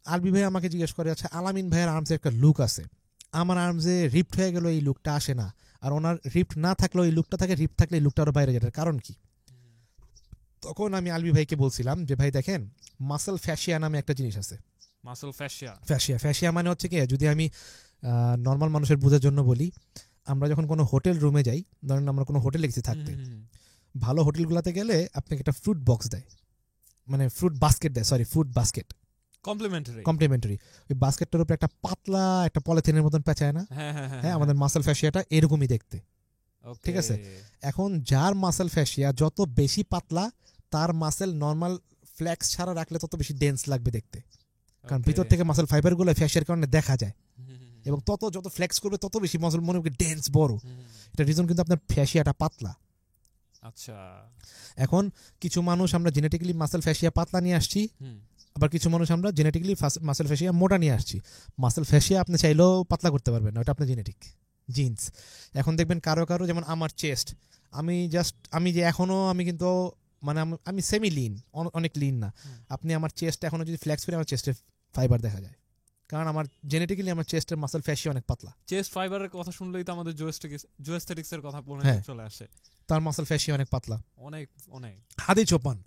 আলবি ভাই আমাকে জিজ্ঞেস করে আচ্ছা আলামিন ভাইয়ের আর্মসের একটা লুক আছে, আমার আর্মসে রিপ্ট হয়ে গেল এই লুকটা আসে না, আর ওনার রিপ্ট না থাকলেও এই লুকটা থাকে, রিপ্ট থাকলে এই লুকটা আরো বাইরে যায়, কারণ কি? তখন আমি আলবি ভাইকে বলছিলাম যে ভাই দেখেন মাসেল ফ্যাশিয়া নামে একটা জিনিস আছে। মাসেল ফ্যাশিয়া, ফ্যাশিয়া মানে হচ্ছে কি, যদি আমি নর্মাল মানুষের বোঝার জন্য বলি, আমরা যখন কোনো হোটেল রুমে যাই, ধরেন আমরা কোনো হোটেলে গেছি থাকতে, ভালো হোটেলগুলোতে গেলে আপনাকে একটা ফ্রুট বক্স দেয়, মানে ফ্রুট বাস্কেট দেয়, সরি ফ্রুট বাস্কেট, কমপ্লিমেন্টারি। ওই বাস্কেটটার উপরে একটা পাতলা একটা পলিথিনের মতন পেঁচায় না? হ্যাঁ, আমাদের মাসেল ফ্যাশিয়াটা এরকমই দেখতে, ঠিক আছে? এখন যার মাসেল ফ্যাশিয়া যত বেশি পাতলা, তার মাসেল নর্মাল ফ্লেক্স ছাড়া রাখলে তত বেশি ডেন্স লাগবে দেখতে, কারণ ভিতর থেকে মাসেল ফাইবারগুলো ফ্যাশিয়ার কারণে দেখা যায়, এবং যত ফ্লেক্স করবে তত বেশি মাসল মনে হবে ডেন্স বড়। এটা রিজন কিন্তু আপনার ফ্যাশিয়াটা পাতলা। আচ্ছা, এখন কিছু মানুষ আমরা জেনেটিক্যালি মাসেল ফ্যাশিয়া পাতলা নিয়ে আসছি, আবার কিছু মানুষ আমরা জেনেটিক্যালি মাসেল ফ্যাশিয়া মোটা নিয়ে আসছি। মাসেল ফ্যাশিয়া আপনি চাইলেও পাতলা করতে পারবেন না, ওটা আপনার জেনেটিক জিন্স। এখন দেখবেন কারো যেমন আমার চেস্ট, আমি যে এখনো আমি কিন্তু মানে আমি সেমি লিন, অনেক লিন না। আপনি আমার চেস্ট এখনো যদি ফ্লেক্স করি আমার চেস্টের ফাইবার দেখা যায়, কারণ আমার জেনেটিক্যালি আমার চেস্টের মাসল ফ্যাশিয়া অনেক পাতলা। চেস্ট ফাইবারের কথা শুনলেই তো আমাদের জোয়েস্থেটিক্স এর কথা মনে চলে আসে, তার মাসল ফ্যাশিয়া অনেক পাতলা, অনেক অনেক। হাদি চোপান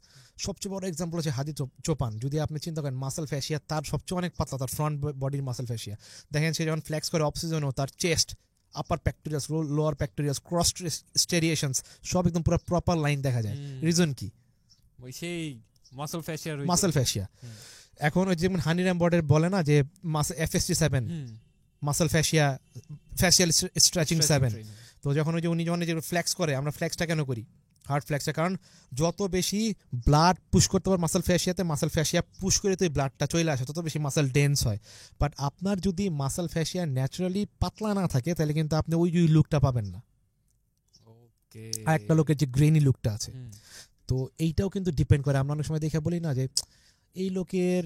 সবচেয়ে বড় এক্সাম্পল হচ্ছে হাদি চোপান। যদি আপনি চিন্তা করেন মাসল ফ্যাশিয়া তার সবচেয়ে অনেক পাতলা, তার ফ্রন্ট বডির মাসল ফ্যাশিয়া দেখেন, সে যখন ফ্লেক্স করে অফ সিজনেও তার চেস্ট, আপার প্যাক্টোরিয়াস, লোয়ার প্যাক্টোরিয়াস, ক্রস স্টেরিয়েশনস সব একদম পুরো প্রপার লাইন দেখা যায়। রিজন কি? ওই সেই মাসল ফ্যাশিয়া। এখন ওই যেমন হানি র্যামবর্ডের বলে না যে FST7 মাসল ফ্যাশিয়াল স্ট্রেচিং 7, তো যখন ওই যে উনি যখন ফ্লেক্স করে, আমরা ফ্লেক্সটা কেন করি? হার্ড ফ্লেক্সটা কারণ যত বেশি ব্লাড পুশ করতে পারে মাসল ফ্যাশিয়াতে, মাসল ফ্যাশিয়া পুশ করে তো ব্লাডটা চলে আসে, তত বেশি মাসল ডেন্স হয়। বাট আপনার যদি মাসল ফ্যাশিয়া ন্যাচারালি পাতলা না থাকে, তাহলে কিন্তু আপনি ওই লুকটা পাবেন না, একটা লোকের যে গ্রেনি লুকটা আছে। তো এইটাও কিন্তু ডিপেন্ড করে। আমরা অনেক সময় দেখে বলি না যে এই লোকের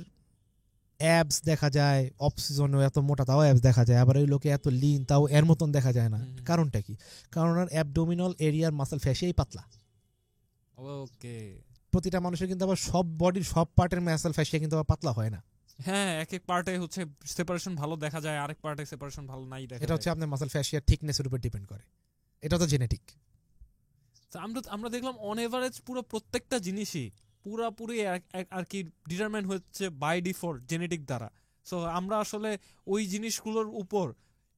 অ্যাবস দেখা যায়, অফ সিজনে এত মোটা তাও অ্যাবস দেখা যায়, আবার এই লোকে এত লিন তাও এর মতন দেখা যায় না। কারণটা কি? কারণ ওনার অ্যাবডোমিনাল এরিয়ার মাসল ফ্যাশিয়াই পাতলা। ওকে, প্রতিটা মানুষের কিন্তু আবার সব বডির সব পার্টের মাসল ফ্যাশিয়া কিন্তু আবার পাতলা হয় না। হ্যাঁ, এক পার্টে হচ্ছে সেপারেশন ভালো দেখা যায়, আরেক পার্টে সেপারেশন ভালো নাই দেখা যায়। এটা হচ্ছে আপনার মাসল ফ্যাশিয়ার থিকনেসের উপর ডিপেন্ড করে, এটা তো জেনেটিক। আমরা দেখলাম অন এভারেজ পুরো প্রত্যেকটা জিনিসই পুরাপুরি আর কি ডিটারমাইন হচ্ছে বাই ডিফল্ট জেনেটিক দ্বারা। সো আমরা আসলে ওই জিনিসগুলোর উপর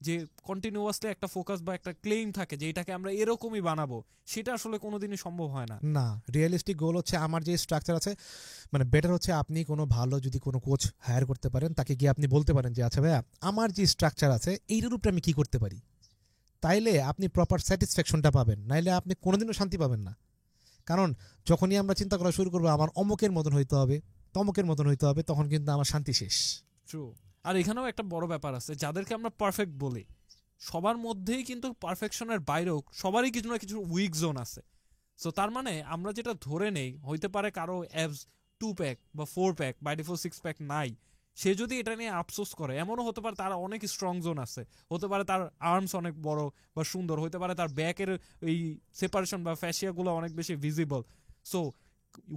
যে কন্টিনিউয়াসলি একটা ফোকাস বা একটা ক্লেইম থাকে যে এটাকে আমরা এরকমই বানাবো, সেটা আসলে কোনোদিনই সম্ভব হয় না। না, রিয়েলিস্টিক গোল হচ্ছে আমার যে স্ট্রাকচার আছে, মানে বেটার হচ্ছে আপনি কোনো ভালো যদি কোনো কোচ হায়ার করতে পারেন, তাকে গিয়ে আপনি বলতে পারেন যে আচ্ছা ভাইয়া আমার যে স্ট্রাকচার আছে এইটার উপরে আমি কি করতে পারি, তাইলে আপনি প্রপার স্যাটিসফ্যাকশনটা পাবেন, নাইলে আপনি কোনোদিনও শান্তি পাবেন না। কারণ যখনই আমরা চিন্তা করা শুরু করবো আমার অমুকের মতন হইতে হবে, তমুকের মতন হইতে হবে, তখন কিন্তু আমার শান্তি শেষ। ট্রু। আর এখানেও একটা বড় ব্যাপার আছে, যাদেরকে আমরা পারফেক্ট বলি সবার মধ্যেই কিন্তু পারফেকশনের বাইরেও সবারই কিছু না কিছু উইক জোন আছে। সো তার মানে আমরা যেটা ধরে নেই, হইতে পারে কারো অ্যাবস 2 প্যাক বা 4 প্যাক বাই ডিফল্ট 6 প্যাক নাই, সে যদি এটা নিয়ে আফসোস করে, এমনও হতে পারে তার অনেক স্ট্রং জোন আছে, হতে পারে তার আর্মস অনেক বড় বা সুন্দর, হতে পারে তার ব্যাকের এই সেপারেশন বা ফ্যাশিয়াগুলো অনেক বেশি ভিজিবল। সো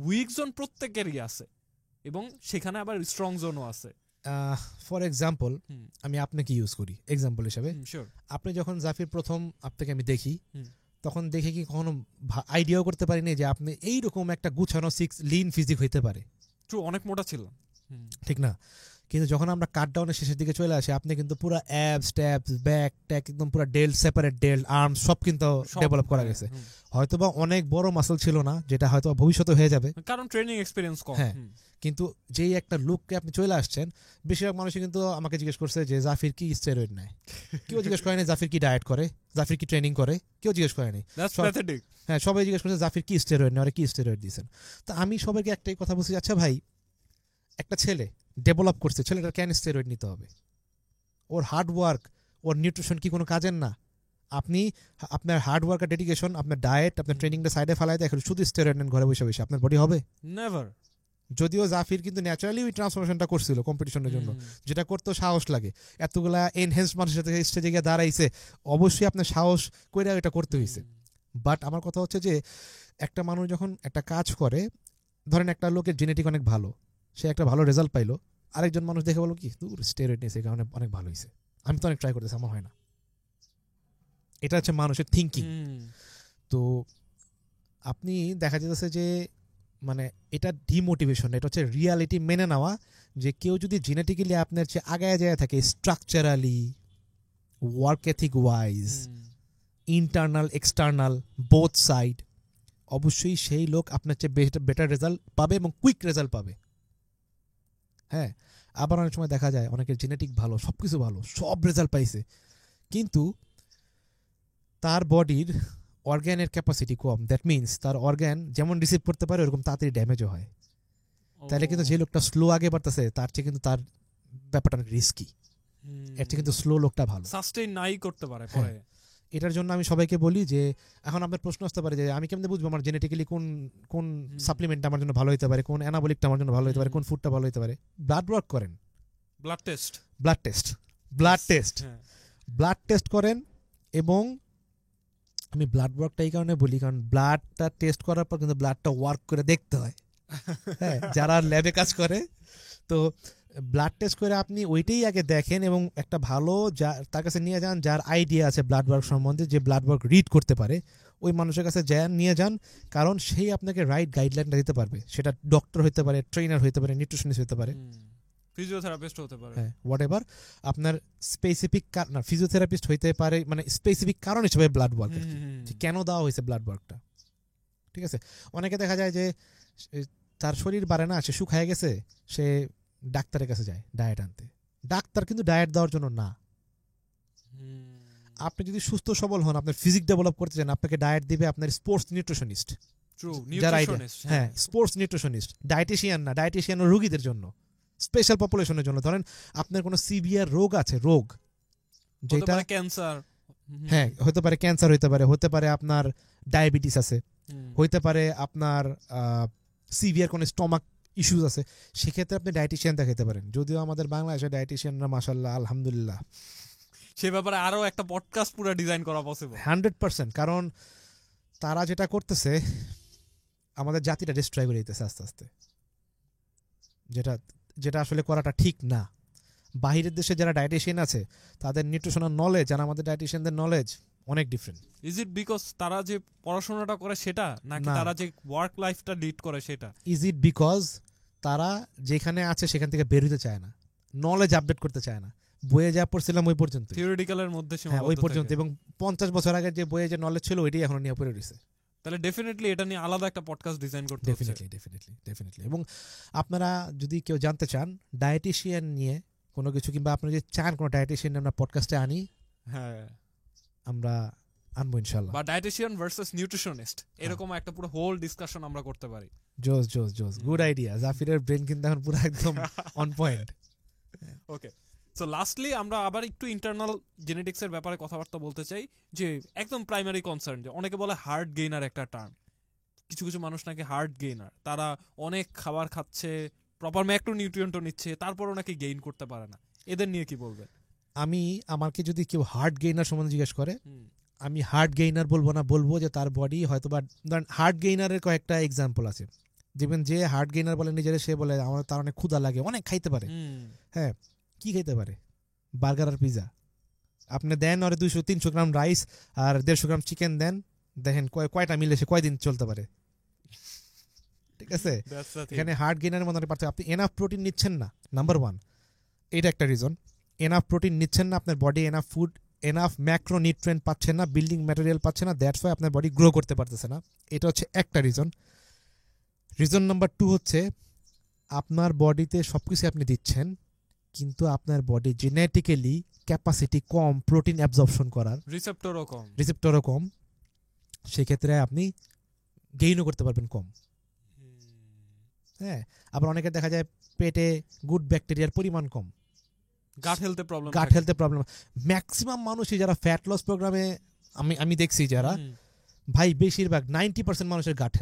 উইক জোন প্রত্যেকেরই আছে এবং সেখানে আবার স্ট্রং জোনও আছে। ফর এক্সাম্পল আমি আপনাকে ইউজ করি এক্সাম্পল হিসাবে। আপনি যখন জাফির প্রথম আপনাকে আমি দেখি, তখন দেখে কি কখনো আইডিয়াও করতে পারিনি যে আপনি এইরকম একটা গুছানো 6 লিন ফিজিক হইতে পারে। ট্রু, অনেক মোটা ছিল, ঠিক না? কিন্তু যখন আমরা কাট ডাউনের শেষের দিকে চলে আসি আপনি কিন্তু পুরো অ্যাবস ট্যাবস ব্যাক ট্যাক একদম পুরো ডেল সেপারেট ডেল আর্ম সব কিন্তু সব, ডেভেলপ করা হ্যাঁ, গেছে। হুম। হয়তোবা অনেক বড় মাসল ছিল না, যেটা হয়তো ভবিষ্যতে হয়ে যাবে, কারণ ট্রেনিং এক্সপিরিয়েন্স কম। হ্যাঁ। হুম। কিন্তু যেই একটা লুককে আপনি চলে আসছেন, বেশিরভাগ মানুষই কিন্তু আমাকে জিজ্ঞেস করছে যে জাফির কি স্টেরয়েড নেয়। কেউ জিজ্ঞেস করেনি জাফির কি ডায়েট করে, জাফির কি ট্রেনিং করে, কেউ জিজ্ঞেস করেনি। That's সব- pathetic. হ্যাঁ, সবাই জিজ্ঞেস করছে জাফির কি স্টেরয়েড নেয়, কি স্টেরয়েড দিয়েছেন। তো আমি সবাইকে একটাই কথা বলছি, আচ্ছা ভাই, একটা ছেলে ডেভেলপ করছে, ছেলেটার কেন স্টেরয়েড নিতে হবে? ওর হার্ড ওয়ার্ক, ওর নিউট্রিশন কি কোনো কাজের না? আপনি আপনার হার্ড ওয়ার্ক আর ডেডিকেশন, আপনার ডায়েট, আপনার ট্রেনিংটা সাইডে ফেলায় দেখেন, শুধু স্টেরয়েড নেন ঘরে বসে বসে, আপনার বডি হবে? Never. যদিও জাফির কিন্তু ন্যাচারালি ওই ট্রান্সফরমেশনটা করছিল কম্পিটিশনের জন্য, হুম। যেটা করতেও সাহস লাগে। এতগুলা এনহেন্স মানুষের সাথে স্টেজে গিয়ে দাঁড়াইছে, অবশ্যই আপনার সাহস কইরা এটা করতে হয়েছে। বাট আমার কথা হচ্ছে যে একটা মানুষ যখন একটা কাজ করে, ধরেন একটা লোকের জেনেটিক অনেক ভালো, সে একটা ভালো রেজাল্ট পাইলো, আরেকজন মানুষ দেখে বলো কি দূর স্টেরয়েড নিয়েছে, এই কারণে অনেক ভালো হয়েছে, আমি তো অনেক ট্রাই করতেছি, আমার হয় না। এটা হচ্ছে মানুষের থিঙ্কিং। হুম। তো আপনি দেখা যেতেছে যে মানে এটা ডিমোটিভেশন, এটা হচ্ছে রিয়ালিটি মেনে নেওয়া যে কেউ যদি জেনেটিক্যালি আপনার চেয়ে আগায় যায় থাকে, স্ট্রাকচারালি, ওয়ার্ক এথিক ওয়াইজ, হুম। ইন্টারনাল এক্সটার্নাল বোথ সাইড, অবশ্যই সেই লোক আপনার চেয়ে বেটার রেজাল্ট পাবে এবং কুইক রেজাল্ট পাবে। হ্যাঁ, আবার অনেক সময় দেখা যায় অনেকের জেনেটিক ভালো, সব কিছু ভালো, সব রেজাল্ট পাইছে, কিন্তু তার বডির অর্গ্যানের ক্যাপাসিটি কম। দ্যাট মিনস তার অর্গ্যান যেমন রিসিভ করতে পারে ওরকম তাড়াতাড়ি ড্যামেজও হয়। তাহলে কিন্তু যে লোকটা স্লো আগে বাড়তেছে তার চেয়ে কিন্তু তার ব্যাপারটা অনেক রিস্কি, এর চেয়ে কিন্তু স্লো লোকটা ভালো। সাস্টেইন নাই করতে পারে হ্যাঁ। পরে। এটার জন্য আমি সবাইকে বলি যে এখন আপনার প্রশ্ন আসতে পারে যে আমি কেমনে বুঝবো আমার জেনেটিক্যালি কোন কোন সাপ্লিমেন্ট আমার জন্য ভালো হতে পারে, কোন অ্যানাবলিকটা আমার জন্য ভালো হতে পারে, কোন ফুডটা ভালো হতে পারে। ব্লাড ওয়ার্ক করেন, blood test. Blood test, blood test, হ্যাঁ। ব্লাড টেস্ট করেন। এবং আমি ব্লাড ওয়ার্কটা এই কারণে বলি কারণ ব্লাডটা টেস্ট করার পর কিন্তু ব্লাডটা ওয়ার্ক করে দেখতে হয়। হ্যাঁ, যারা ল্যাবে কাজ করে, তো ব্লাড টেস্ট করে আপনি ওইটাই আগে দেখেন এবং একটা ভালো তার কাছে নিয়ে যান যার আইডিয়া আছে ব্লাড ওয়ার্ক সম্বন্ধে, যে ব্লাড ওয়ার্ক রিড করতে পারে, ওই মানুষের কাছে নিয়ে যান, কারণ সেই আপনাকে রাইট গাইডলাইনটা দিতে পারবে। সেটা ডক্টর হতে পারে, ট্রেনার হতে পারে, নিউট্রিশনিস্ট হতে পারে, ফিজিওথেরাপিস্ট হতে পারে। হ্যাঁ, হোয়াট এভার আপনার স্পেসিফিক না, ফিজিওথেরাপিস্ট হইতে পারে, মানে স্পেসিফিক কারণ হিসেবে ব্লাড ওয়ার্ক, যে কেন দেওয়া হয়েছে ব্লাড ওয়ার্কটা। ঠিক আছে, অনেকে দেখা যায় যে তার শরীর বাড়ে না, সে শুকায় গেছে, সে ডাক্তারের কাছে যায় ডায়েট আনতে। ডাক্তার কিন্তু ডায়েট দেওয়ার জন্য না। আপনি যদি সুস্থ সবল হন, আপনার ফিজিক ডেভেলপ করতে চান, আপনাকে ডায়েট দিবে আপনার স্পোর্টস নিউট্রিশনিস্ট। ট্রু, যার আইডিয়া, নিউট্রিশনিস্ট। হ্যাঁ, স্পোর্টস নিউট্রিশনিস্ট, ডায়েটিশিয়ান না, ডায়েটিশিয়ান রোগীদের জন্য, স্পেশাল পপুলেশনের জন্য। ধরেন আপনার কোনো সিভিয়ার রোগ আছে, রোগ যেটা ক্যান্সার, হ্যাঁ হতে পারে, ক্যান্সার হতে পারে আপনার ডায়াবেটিস আছে, হইতে পারে আপনার সিভিয়ার কোনো স্টমাক ইস্যুস আছে, সেক্ষেত্রে আপনি ডায়েটিশিয়ান দেখাতে পারেন। যদিও আমাদের বাংলাদেশে ডায়েটিশিয়ানরা মাশাআল্লাহ আলহামদুলিল্লাহ, সে ব্যাপারে আরো একটা পডকাস্ট পুরো ডিজাইন করা পসিবল 100%। কারণ তারা যেটা করতেছে আমাদের জাতিটা ডিস্ট্রয় করে দিতেছে আস্তে আস্তে, যেটা যেটা আসলে করাটা ঠিক না। বাহিরের দেশে যারা ডায়েটিশিয়ান আছে তাদের নিউট্রিশনাল নলেজ আর আমাদের ডায়েটিশিয়ানদের নলেজ অনেক ডিফারেন্ট। ইজ ইট বিকজ তারা যে পড়াশোনাটা করে সেটা, নাকি না। তারা যে ওয়ার্ক লাইফটা লিড করে সেটা? ইজ ইট বিকজ তারা যেখানে আছে সেখান থেকে বের হতে চায় না, নলেজ আপডেট করতে চায় না। বইয়ে যা পড়ছিলাম ওই পর্যন্ত, থিওরিটিক্যালের মধ্যে হ্যাঁ সীমাবদ্ধ ওই পর্যন্ত, থাকে। এবং 50 বছর আগের যে বইয়ে যে নলেজ ছিল ওইটাই এখন নিয়ে পড়ে রয়েছে। তাহলে ডেফিনেটলি এটা নিয়ে আলাদা একটা পডকাস্ট ডিজাইন করতে হচ্ছে। ডেফিনেটলি। এবং আপনারা যদি কেউ জানতে চান ডায়েটিশিয়ান নিয়ে কোনো কিছু, কিংবা আপনি যদি চান কোনো ডায়েটিশিয়ান আমরা পডকাস্টে আনি, হ্যাঁ, আমরা আনবো ইনশাল্লাহ। বা ডায়েটিশিয়ান ভার্সেস নিউট্রিশনিস্ট, এরকম একটা পুরো হোল ডিসকাশন আমরা করতে পারি। জোস, গুড আইডিয়া। জাফিরের ব্রেন কিন্তু এখন পুরো একদম on point. Okay, so lastly আমরা আবার একটু ইন্টারনাল জেনেটিক্স এর ব্যাপারে কথাবার্তা বলতে চাই, যে একদম প্রাইমারি কনসার্ন, যে অনেকে বলে হার্ট গেইনার একটা টার্ম। কিছু কিছু মানুষ নাকি হার্ট গেইনার, তারা অনেক খাবার খাচ্ছে, প্রপার ম্যাক্রোনিউট্রিয়েন্টও নিচ্ছে, তারপরও নাকি গেইন করতে পারে না। এদের নিয়ে কি বলবেন? আমাকে যদি কেউ হার্ট গেইনার সম্বন্ধে জিজ্ঞেস করে, আমি হার্ট গেইনার বলবো না, বলবো যে তার বডি হয়তো বা, ধরেন হার্ট গেইনারের কয়েকটা এক্সাম্পল আছে। দেখবেন যে হার্ট গেইনার বলে নিজের, সে বলে আমার তার অনেক ক্ষুধা লাগে, অনেক খাইতে পারে। হ্যাঁ, কি খাইতে পারে? বার্গার আর পিজা। আপনি দেন আর 200-300 গ্রাম রাইস আর 150 গ্রাম চিকেন দেন, দেখেন কয়টা মিলে সে কয়দিন চলতে পারে। ঠিক আছে, এখানে হার্ট গেইনারের মধ্যে পার্থক্য, আপনি এনাফ প্রোটিন নিচ্ছেন না, নাম্বার 1। এটা একটা রিজন। এনাফ প্রোটিন নিচ্ছেন না, আপনার body enough food, enough macronutrient পাচ্ছেন না, বিল্ডিং ম্যাটেরিয়াল পাচ্ছে না, দ্যাটস ওয়াই আপনার বডি গ্রো করতে পারতেছে না। এটা হচ্ছে একটা রিজন। রিজন নাম্বার 2 হচ্ছে আপনার বডিতে সব কিছু আপনি দিচ্ছেন, কিন্তু আপনার বডি জেনেটিক্যালি ক্যাপাসিটি কম প্রোটিন অ্যাবজর্পশন করার, রিসেপ্টরও কম। সেক্ষেত্রে আপনি গেইনও করতে পারবেন কম। হ্যাঁ, আবার অনেকের দেখা যায় পেটে গুড ব্যাকটেরিয়ার পরিমাণ কম, গাট হেলথে প্রবলেম। ম্যাক্সিমাম মানুষই যারা ফ্যাট লস প্রোগ্রামে আমি দেখছি যারা, ভাই বেশিরভাগ 90% মানুষের gut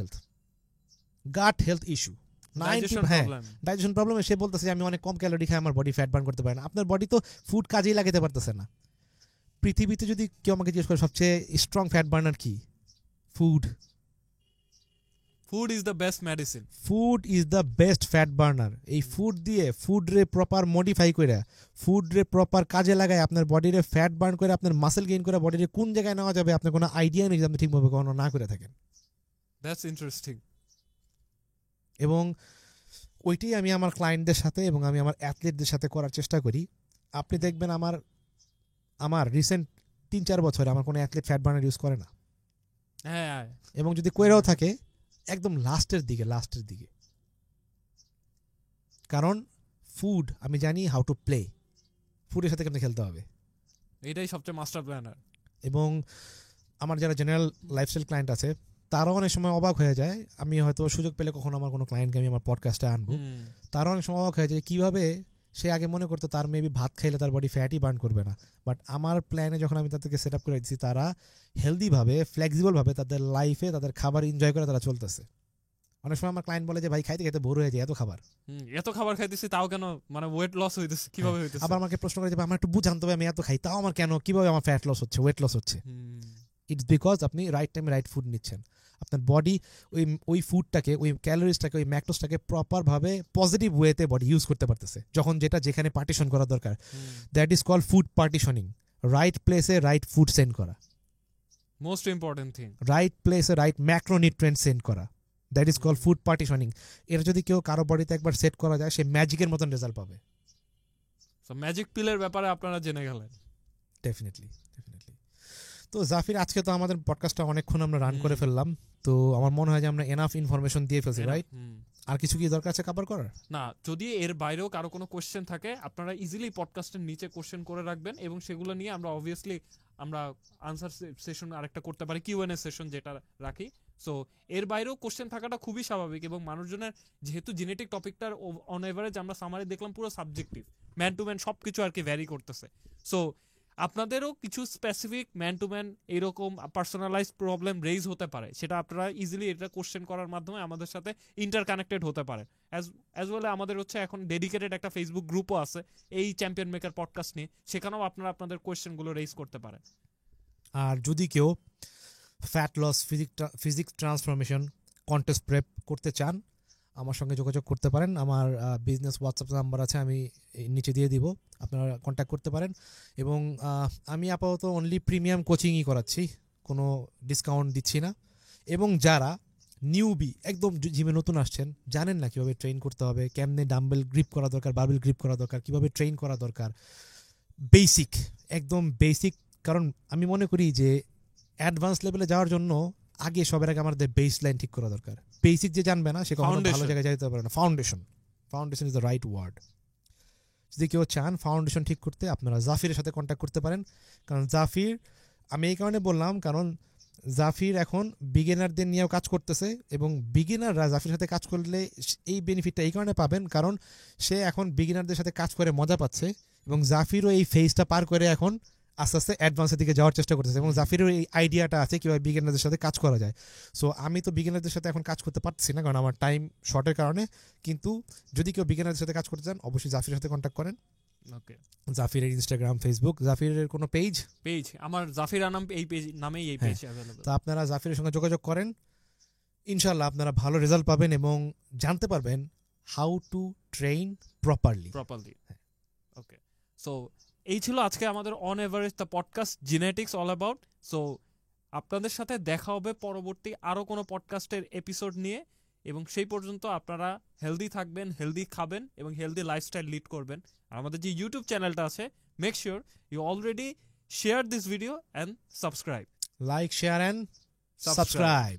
health issue, digestion problem. সে বলতেছে আমি অনেক কম ক্যালোরি খাই, আমার বডি ফ্যাট বার্ন করতে পারে না। আপনার বডি তো ফুড কাজেই লাগাতে পারতেছে না। পৃথিবীতে যদি কেউ আমাকে জিজ্ঞেস করে সবচেয়ে স্ট্রং ফ্যাট বার্নার কি, food is the best medicine, food is the best fat burner. এই ফুড দিয়ে ফুড রে প্রপার মডিফাই করে, ফুড রে প্রপার কাজে লাগায় আপনার বডিরে ফ্যাট বার্ন করে, আপনার মাসেল গেইন করে বডিরে কোন জায়গায় নেওয়া যাবে আপনার কোনো আইডিয়া নেই, আপনি ঠিকভাবে কখনো না করে থাকেন। That's interesting. এবং ওইটাই আমি আমার ক্লায়েন্টদের সাথে এবং আমি আমার অ্যাথলিটদের সাথে করার চেষ্টা করি। আপনি দেখবেন আমার রিসেন্ট 3-4 বছরে আমার কোনো অ্যাথলিট ফ্যাট বার্নার ইউজ করে না। হ্যাঁ, এবং যদি কইরাও থাকে একদম লাস্টের দিকে। কারণ ফুড আমি জানি হাউ টু প্লে, ফুডের সাথে কেমন খেলতে হবে, এটাই সবচেয়ে মাস্টার প্ল্যানার। এবং আমার যারা জেনারেল লাইফস্টাইল ক্লায়েন্ট আছে তারাও অনেক সময় অবাক হয়ে যায়। আমি হয়তো সুযোগ পেলে কখনো আমার কোনো ক্লায়েন্টকে আমি আমার পডকাস্টে আনবো, তারাও অনেক সময় অবাক হয়ে যায় কীভাবে সে আগে মনে করতো তার মেবি ভাত খাইলে তার বডি ফ্যাটই বার্ন করবে না, বাট আমার প্ল্যানে যখন আমি তাদেরকে সেট আপ করে দিচ্ছি, তারা হেলদিভাবে ফ্লেক্সিবলভাবে তাদের লাইফে তাদের খাবার এনজয় করে তারা চলতেছে। অনেক সময় আমার ক্লায়েন্ট বলে যে ভাই খাইতে খাইতে বোর হয়ে যায়, এত খাবার খাইতেছি তাও কেন, মানে ওয়েট লস হইতেছে কিভাবে হইতেছে। আবার আমাকে প্রশ্ন করে যে আমার একটু বুঝান তবে আমি এত খাই তাও আমার কেন, কিভাবে আমার ফ্যাট লস হচ্ছে, ওয়েট লস হচ্ছে। ইটস বিকজ আপনি রাইট টাইমে রাইট ফুড নিচ্ছেন। আপনার বডি ওই ফুডটাকে, ওই ক্যালোরিজটাকে, ওই ম্যাক্রোসটাকে প্রপারভাবে পজিটিভ ওয়েতে বডি ইউজ করতে পারতেছে, যখন যেটা যেখানে পার্টিশন করা দরকার। That is call food partitioning. Right প্লেসে রাইট ফুড সেন্ড করা, মোস্ট ইম্পর্টেন্ট থিং। রাইট প্লেসে রাইট ম্যাক্রোনিউট্রিয়েন্ট সেন্ড করা, that is call food partitioning. এটা যদি কেউ কারো বডিতে একবার সেট করা যায়, সে ম্যাজিকের মতন রেজাল্ট পাবে। সো ম্যাজিক পিলের ব্যাপারে আপনারা জেনে গেলেন। ডেফিনেটলি। তো জাফির, আজকে তো আমাদের পডকাস্টটা অনেকক্ষণ আমরা রান করে ফেললাম, তো আমার মনে হয় যে আমরা এনাফ ইনফরমেশন দিয়ে ফেলছি, রাইট? আর কিছু কি দরকার আছে কভার করার? না, যদি এর বাইরেও কারো কোনো কোশ্চেন থাকে আপনারা ইজিলি পডকাস্টের নিচে কোশ্চেন করে রাখবেন, এবং সেগুলো নিয়ে আমরা অবভিয়াসলি আমরা আনসার সেশন আরেকটা করতে পারি, কিউএনএ সেশন যেটা রাখি। সো এর বাইরেও কোশ্চেন থাকাটা খুবই স্বাভাবিক, এবং মানুষজনের যেহেতু জেনেটিক টপিকটার অন এভারেজ আমরা সামারি দেখলাম পুরো সাবজেক্টিভ, ম্যান টু ম্যান সব কিছু আর কি ভ্যারি করতেছে। সো আপনাদেরও কিছু স্পেসিফিক ম্যান টু ম্যান এরকম পার্সোনালাইজ প্রবলেম রেইজ হতে পারে, সেটা আপনারা ইজিলি এটা কোশ্চেন করার মাধ্যমে আমাদের সাথে ইন্টারকানেক্টেড হতে পারে। অ্যাজ ওয়েল আমাদের হচ্ছে এখন ডেডিকেটেড একটা ফেসবুক গ্রুপও আছে এই চ্যাম্পিয়ন মেকার পডকাস্ট নিয়ে, সেখানেও আপনারা আপনাদের কোশ্চেনগুলো রেইজ করতে পারেন। আর যদি কেউ fat loss, physique transformation contest prep করতে চান, আমার সঙ্গে যোগাযোগ করতে পারেন। আমার বিজনেস হোয়াটসঅ্যাপ নাম্বার আছে, আমি নিচে দিয়ে দিব, আপনারা কন্ট্যাক্ট করতে পারেন। এবং আমি আপাতত অনলি প্রিমিয়াম কোচিংই করাচ্ছি, কোনো ডিসকাউন্ট দিচ্ছি না। এবং যারা নিউবি, একদম জিমে নতুন আসছেন, জানেন না কীভাবে ট্রেন করতে হবে, কেমনে ডাম্বেল গ্রিপ করা দরকার, বারবেল গ্রিপ করা দরকার, কীভাবে ট্রেন করা দরকার, বেসিক, একদম বেসিক। কারণ আমি মনে করি যে অ্যাডভান্স লেভেলে যাওয়ার জন্য আগে সবার আগে আমাদের বেস লাইন ঠিক করা দরকার। বেসিক যে জানবে না সে কখনো ভালো জায়গায় যেতে পারে না। Foundation is the right word. যদি কেউ চান ফাউন্ডেশন ঠিক করতে, আপনারা জাফিরের সাথে কন্ট্যাক্ট করতে পারেন। কারণ জাফির, আমি এই কারণে বললাম কারণ জাফির এখন বিগিনারদের নিয়েও কাজ করতেছে, এবং বিগিনাররা জাফির সাথে কাজ করলে এই বেনিফিটটা এই কারণে পাবেন কারণ সে এখন বিগিনারদের সাথে কাজ করে মজা পাচ্ছে, এবং জাফিরও এই ফেজটা পার করে এখন আস্তে আস্তে অ্যাডভান্সের দিকে যাওয়ার চেষ্টা করতেছে, এবং জাফিরের এই আইডিয়াটা আছে কীভাবে বিগিনারদের সাথে কাজ করা যায়। সো আমি তো বিগিনারদের সাথে এখন কাজ করতে পারছি না কারণ আমার টাইম শর্টের কারণে, কিন্তু যদি কেউ বিগিনারদের সাথে কাজ করতে চান অবশ্যই জাফিরের সাথে কন্ট্যাক্ট করেন। ওকে, জাফিরের ইনস্টাগ্রাম, ফেসবুক, জাফিরের কোনো পেজ আমার জাফির আনাম এই পেজ নামেই এই পেজ अवेलेबल। তো আপনারা জাফিরের সঙ্গে যোগাযোগ করেন, ইনশাআল্লাহ আপনারা ভালো রেজাল্ট পাবেন এবং জানতে পারবেন how to train properly. Okay, so এই ছিল আজকে আমাদের on average the podcast genetics all about. So আপনাদের সাথে দেখা হবে পরবর্তী আরও কোনো পডকাস্টের এপিসোড নিয়ে, এবং সেই পর্যন্ত আপনারা হেলদি থাকবেন, হেলদি খাবেন এবং হেলদি লাইফস্টাইল লিড করবেন। আর আমাদের যে ইউটিউব চ্যানেলটা আছে, make sure you already share this video and subscribe. Like, share and subscribe.